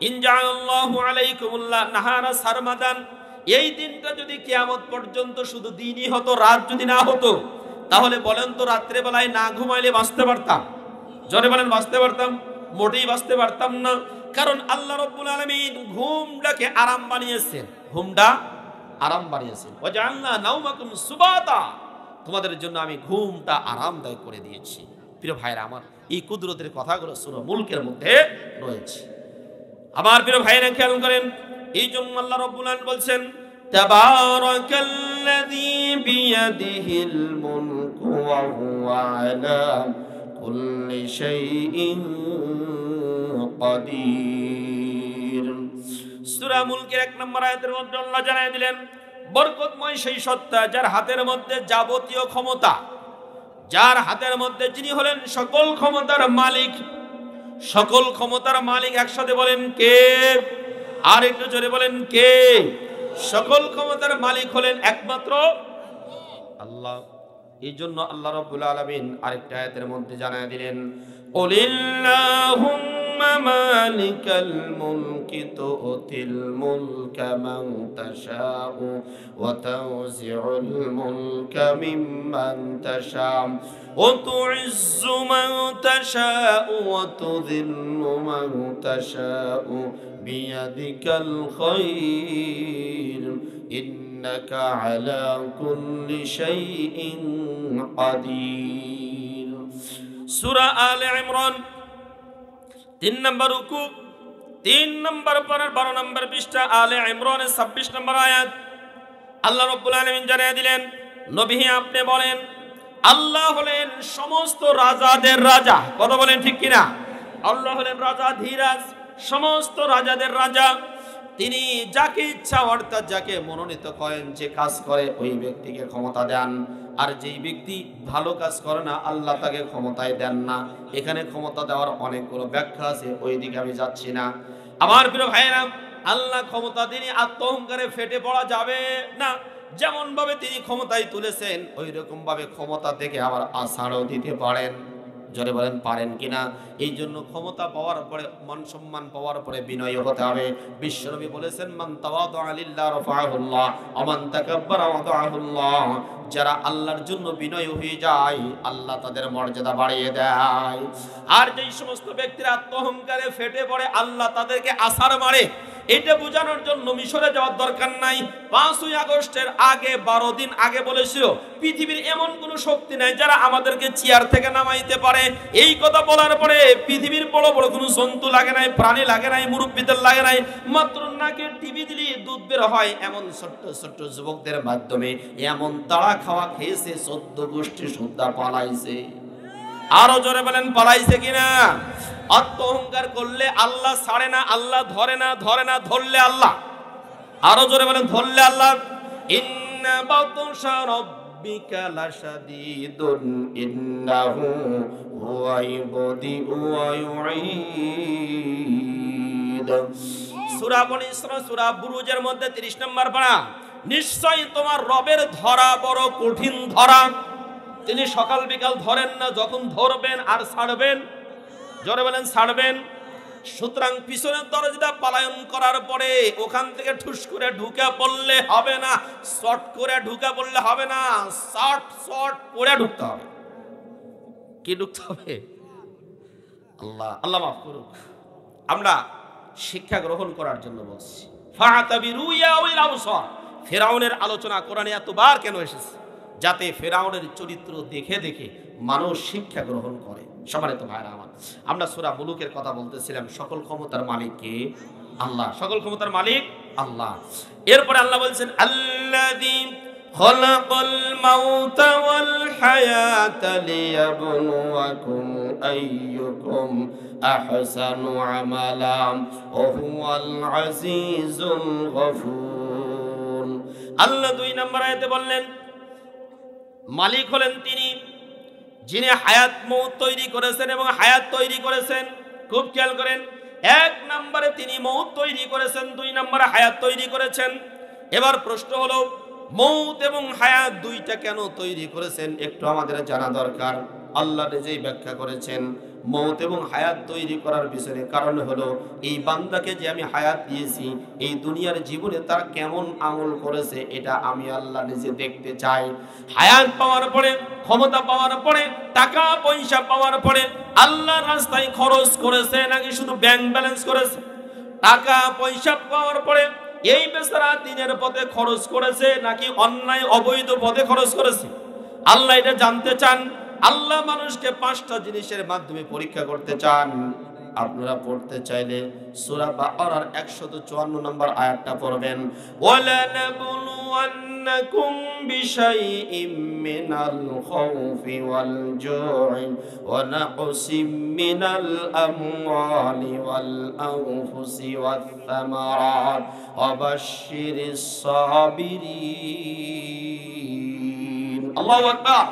ইনজাআল্লাহু আলাইকুমুল্লাহ নাহারা সারমাদান, এই দিনটা যদি কিয়ামত পর্যন্ত শুধু দিনই হতো, রাত যদি না হতো, তাহলে বলেন তো রাত্রে বেলায় না ঘুমাইলে বাঁচতে পারতাম? জোরে বলেন, বাঁচতে পারতাম? মোটেই বাঁচতে পারতাম না। কারণ আল্লাহ রাব্বুল আলামিন ঘুমটাকে আরাম বানিয়েছেন, ঘুমটা আরাম বানিয়েছেন। ওয়াজআলনা নাওমাকুম সুবাতা, তোমাদের জন্য আমি ঘুমটা আরামদায়ক করে দিয়েছি। প্রিয় ভাইরা আমার, এই কুদরতের কথাগুলো সূরা মুলকের মধ্যে রয়েছে। আমার প্রিয় ভাইরা খেয়াল করেন, এই জন্য আল্লাহ রাব্বুল আলামিন বলছেন, তাবারাকাল্লাযী বিয়াদিহিল মুলকু ওয়া হুয়া আলা কুল্লি শাইইন কাদির। সূরা মুলকের 1 নম্বর আয়াতের মধ্যে আল্লাহ জানায় দিলেন, বরকতময় সেই সত্তা যার হাতের মধ্যে যাবতীয় ক্ষমতা, যার হাতের মধ্যে যিনি হলেন সকল ক্ষমতার মালিক। সকল ক্ষমতার মালিক একসাথে বলেন কে? আর একটু জোরে বলেন কে? সকল ক্ষমতার মালিক হলেন একমাত্র আল্লাহ। এই জন্য আল্লাহ রাব্বুল আলামিন আরেকটা আয়াতের মধ্যে জানায় দিলেন, কুলিল্লাহুম্মা মালিকাল মুলকি তুতিল মুলকা মান তাশাউ ওয়া তাওজিউল মুলকা মিম্মান তাশাউ ওয়া তুইজ্জু মান তাশাউ ওয়া তুযিল্লু মান তাশাউ বিয়াদিকাল খায়র ইন্নাকা আলা কুল্লি শাইইন কাদির। সূরা আলে ইমরান 3 নম্বর রুকু, 3 নম্বর পারার 12 নম্বর পৃষ্ঠা, আলে ইমরানের 26 নম্বর আয়াত। আল্লাহ রাব্বুল আলামিন জানিয়ে দিলেন, নবী আপনি বলেন, আল্লাহ হলেন সমস্ত রাজাদের রাজা। কথা বলেন ঠিক কিনা? আল্লাহ হলেন রাজা ধীরাজ, সমস্ত রাজাদের রাজা। তিনি যাকে ইচ্ছা অর্থাৎ যাকে মনোনীত করেন, যে কাজ করে ওই ব্যক্তিকে ক্ষমতা দেন, আর যেই ব্যক্তি ভালো কাজ করে না আল্লাহ তাকে ক্ষমতায় দেন না। এখানে ক্ষমতা দেওয়ার অনেকগুলো ব্যাখ্যা আছে, ওই দিকে আমি যাচ্ছি না। আমার প্রিয় ভাইয়েরা, আল্লাহ ক্ষমতা তিনি আত্ম অহংকারে ফেটে পড়া যাবে না। যেমন ভাবে তিনি ক্ষমতায় তুলেছেন ওই রকম ভাবে ক্ষমতা থেকে আবার আছাড়ও দিতে পারেন। জোরে বলেন পারেন কিনা? এই জন্য ক্ষমতা পাওয়ার পরে, মান সম্মান পাওয়ার পরে বিনয়ী হতে হবে। বিশ্বনবী বলেছেন, মান তাওয়াদুআ লিল্লাহি রাফাআহুল্লাহ ওয়া মান তাকাব্বারা ওয়াদাআহুল্লাহ। যারা আল্লাহর জন্য বিনয়ী হয়ে যায় আল্লাহ তাদের মর্যাদা বাড়িয়ে দেয়। আর যেই সমস্ত ব্যক্তিরা আত্ম অহংকারে ফেটে পড়ে আল্লাহ তাদেরকে আছাড় মারে। এটা বোঝানোর জন্য মিশরে যাওয়ার দরকার নাই। 5ই আগস্টের আগে 12 দিন আগে বলেছিল, পৃথিবীর এমন কোনো শক্তি নাই যারা আমাদেরকে চেয়ার থেকে নামাইতে পারে। এই কথা বলার পরে পৃথিবীর বড় বড় কোনো জন্তু লাগে নাই, প্রাণী লাগে নাই, মুরব্বীদের লাগে নাই, মাত্র নাকে টিভি দিলে দুধ বের হয় এমন ছোট্ট ছোট্ট যুবকদের মাধ্যমে এমন তাড়া খাওয়া খেয়েছে 14 গোষ্ঠী সুদ্ধা পালাইছে। আরো জোরে বলেন পালাইছে কিনা? আত্ম অহংকার করলে আল্লাহ ছাড়ে না, আল্লাহ ধরে না, ধরে না ধরলে আল্লাহ। আরো জোরে বলেন ধরলে আল্লাহ। ইন্না বাতশা রাব্বিকা লাশাদীদুন ইন্নাহু হুয়া ইবদিউ ওয়া ইউঈদ। সূরা বনী ইসরা সূরা বুরুজের মধ্যে 30 নম্বর পারা, নিশ্চয়ই তোমার রবের ধরা বড় কঠিন ধরা। তিনি সকাল বিকাল ধরেন না, যখন ধরবেন আর ছাড়বেন। জোরে বলেন ছাড়বেন। সুতরাং পিছনের দরজাটা পালায়ন করার পরে ওখান থেকে ঠুস করে ঢুকে পড়লে হবে না, শর্ট করে ঢুকে পড়লে হবে না, শর্ট শর্ট করে ঢুকতে হবে। কি ঢুকতে হবে? আল্লাহ আল্লাহ মাফ করুক। আমরা শিক্ষা গ্রহণ করার জন্য বলছি। ফাতাবিরু ইয়া উলিল আবসার। ফিরআউনের আলোচনা কোরআনে এতবার কেন এসেছে? যাতে ফিরআউনের চরিত্র দেখে দেখে মানুষ শিক্ষা গ্রহণ করে। সম্মানিত ভাইরা আমার, আমরা সূরা মুলুকের কথা বলতেছিলাম। সকল ক্ষমতার মালিক কে? আল্লাহ। সকল ক্ষমতার মালিক আল্লাহ। এরপরে আল্লাহ বলছেন, আল্লাযী খালাকাল মাউতা ওয়াল হায়াতা লিয়াবলুয়াকুম আইয়ুকুম আহসানু আমালা ওয়া হুয়াল আজিজুল গফুর। আল্লাহ 2 নম্বর আয়াতে বললেন মালিক হলেন তিনি যিনি হায়াত মউত তৈরি করেছেন এবং হায়াত তৈরি করেছেন। খুব খেয়াল করেন, 1 নম্বরে তিনি মউত তৈরি করেছেন, 2 নম্বরে হায়াত তৈরি করেছেন। এবার প্রশ্ন হলো মউত এবং হায়াত দুইটা কেন তৈরি করেছেন একটু আমাদের জানা দরকার। আল্লাহ নিজেই ব্যাখ্যা করেছেন মউত এবং হায়াত তৈরি করার পিছনে কারণ হলো এই বান্দাকে যে আমি হায়াত দিয়েছি এই দুনিয়ার জীবনে তার কেমন আমল করেছে এটা আমি আল্লাহ নিজে দেখতে চাই। হায়াত পাওয়ার পরে, ক্ষমতা পাওয়ার পরে, টাকা পয়সা পাওয়ার পরে আল্লাহর রাস্তায় খরচ করেছে নাকি শুধু ব্যাংক ব্যালেন্স করেছে? টাকা পয়সা পাওয়ার পরে এই বেচারা দিনের পথে খরচ করেছে নাকি অন্যায় অবৈধ পথে খরচ করেছে? আল্লাহ এটা জানতে চান। আল্লাহ মানুষকে 5টা জিনিসের মাধ্যমে পরীক্ষা করতে চান। আপনারা পড়তে চাইলে সূরা বাকারার 154 নম্বর আয়াতটা পড়বেন। ওয়ালা নাবলুওয়ান্নাকুম বিশাইইম মিনাল খাউফি ওয়াল জু'i ওয়া নাকসিম মিনাল আমওয়ালি ওয়াল আনফুসি ওয়াথ থামারাত ওয়া বাশশিরিস সাবিরিন। আল্লাহু আকবার।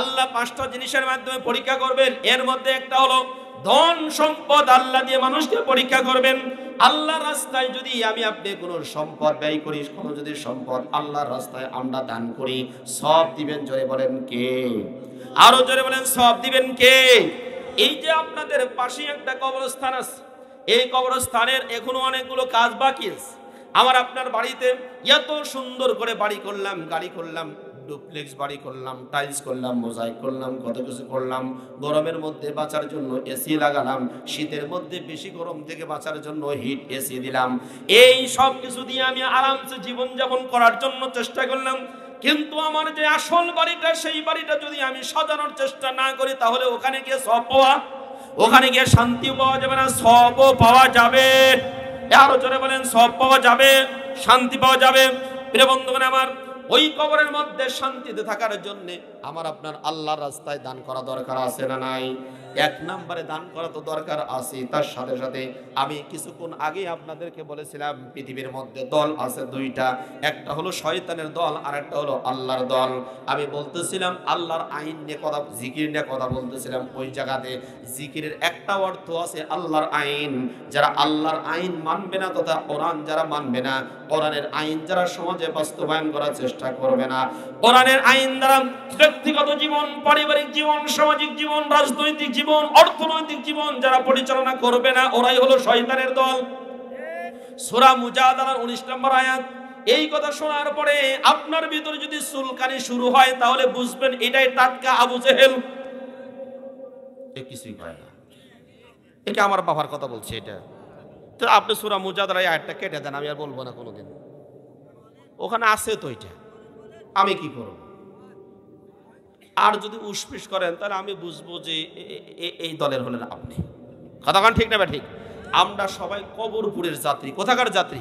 আল্লাহ 5টা জিনিসের মাধ্যমে পরীক্ষা করবেন। এর মধ্যে একটা হলো ধন সম্পদ আল্লাহ দিয়ে মানুষকে পরীক্ষা করবেন। আল্লাহর রাস্তায় যদি আমি আপনি কোনো সম্পদ ব্যয় করি, কোনো যদি সম্পদ আল্লাহর রাস্তায় আমরা দান করি, সব দিবেন। জোরে বলেন কে? আরো জোরে বলেন সব দিবেন কে? এই যে আপনাদের পাশে একটা কবরস্থান আছে, এই কবরস্থানের এখনো অনেকগুলো কাজ বাকি আছে। আমার আপনার বাড়িতে এত সুন্দর করে বাড়ি করলাম, গাড়ি করলাম, ডুপ্লেক্স বাড়ি করলাম, টাইলস করলাম, মোজাইক করলাম, কত কিছু করলাম। গরমের মধ্যে বাঁচার জন্য এসি লাগালাম, শীতের মধ্যে বেশি গরম থেকে বাঁচার জন্য হিট এসি দিলাম। এই সব কিছু দিয়ে আমি আরামসে জীবনযাপন করার জন্য চেষ্টা করলাম। কিন্তু আমার যে আসল বাড়িটা, সেই বাড়িটা যদি আমি সাজানোর চেষ্টা না করি তাহলে ওখানে গিয়ে সব পাওয়া, ওখানে গিয়ে শান্তি পাওয়া যাবে না, সবও পাওয়া যাবে। আরো জোরে বলেন সব পাওয়া যাবে, শান্তি পাওয়া যাবে। প্রিয় বন্ধুগণ আমার, ওই কবরের মধ্যে শান্তিতে থাকার জন্য আমার আপনার আল্লাহর রাস্তায় দান করা দরকার আছে না নাই? 1 নম্বরে দান করা তো দরকার আছে। তার সাথে সাথে আমি কিছুক্ষণ আগে আপনাদেরকে বলেছিলাম পৃথিবীর মধ্যে দল আছে 2টা, একটা হলো শয়তানের দল আর একটা হলো আল্লাহর দল। আমি বলতেছিলাম আল্লাহর আইন নিয়ে কথা, জিকির নিয়ে কথা বলতেছিলাম। ওই জায়গাতে জিকিরের একটা অর্থ আছে আল্লাহর আইন। যারা আল্লাহর আইন মানবে না তথা কোরআন যারা মানবে না, কোরআনের আইন যারা সমাজে বাস্তবায়ন করার চেষ্টা করবে না, কোরআনের আইন দ্বারা ব্যক্তিগত জীবন, পারিবারিক জীবন, সামাজিক জীবন, রাজনৈতিক জীবন, অর্থনৈতিক জীবন যারা পরিচালনা করবে না, ওরাই হলো শয়তানের দল। সূরা মুজাদালার 19 নম্বর আয়াত। এই কথা শোনার পরে আপনার ভিতরে যদি চুলকানি শুরু হয় তাহলে বুঝবেন এটাই টাটকা আবু জেহেল। এ কিছুই কয় না, এটা আমার বাবার কথা বলছে। এটা তো আপনি সূরা মুজাদালার আয়াতটা কেটে দেন, আমি আর বলবো না কোনোদিন। ওখানে আছে তো এটা, আমি কি করব? আর যদি উসপিস করেন তাহলে আমি বুঝবো যে এই দলের হলেন আপনি। কথাখান ঠিক না বা ঠিক? আমরা সবাই কবরপুরের যাত্রী। কোথাকার যাত্রী?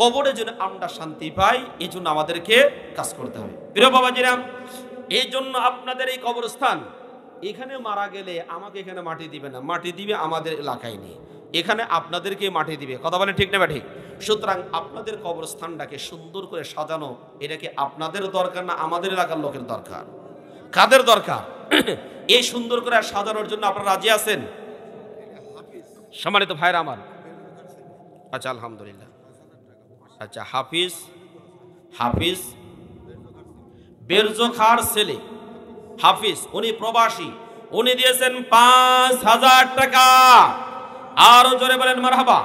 কবরে যেন আমরা শান্তি পাই, এই জন্য আমাদেরকে কাজ করতে হবে। প্রিয় বাবাজিরা, এই জন্য আপনাদের এই কবরস্থান, এখানে মারা গেলে আমাকে এখানে মাটি দিবে না, মাটি দিবে আমাদের এলাকায় নিয়ে, এখানে আপনাদেরকে মাটি দিবে। কথা বলেন ঠিক না বা ঠিক? সুতরাং আপনাদের কবরস্থানটাকে সুন্দর করে সাজানো, এটা কি আপনাদের দরকার না আমাদের এলাকার লোকের দরকার? কাদের দরকার? এই সুন্দর করে সাজানোর জন্য আপনারা রাজি আছেন? সম্মানিত ভাইরা আমার, আচ্ছা আলহামদুলিল্লাহ। আচ্ছা, হাফিজ বেরজোখার ছেলে হাফিজ, উনি প্রবাসী, উনি দিয়েছেন 5000 টাকা। আরো জোরে বলেন মারহাবা।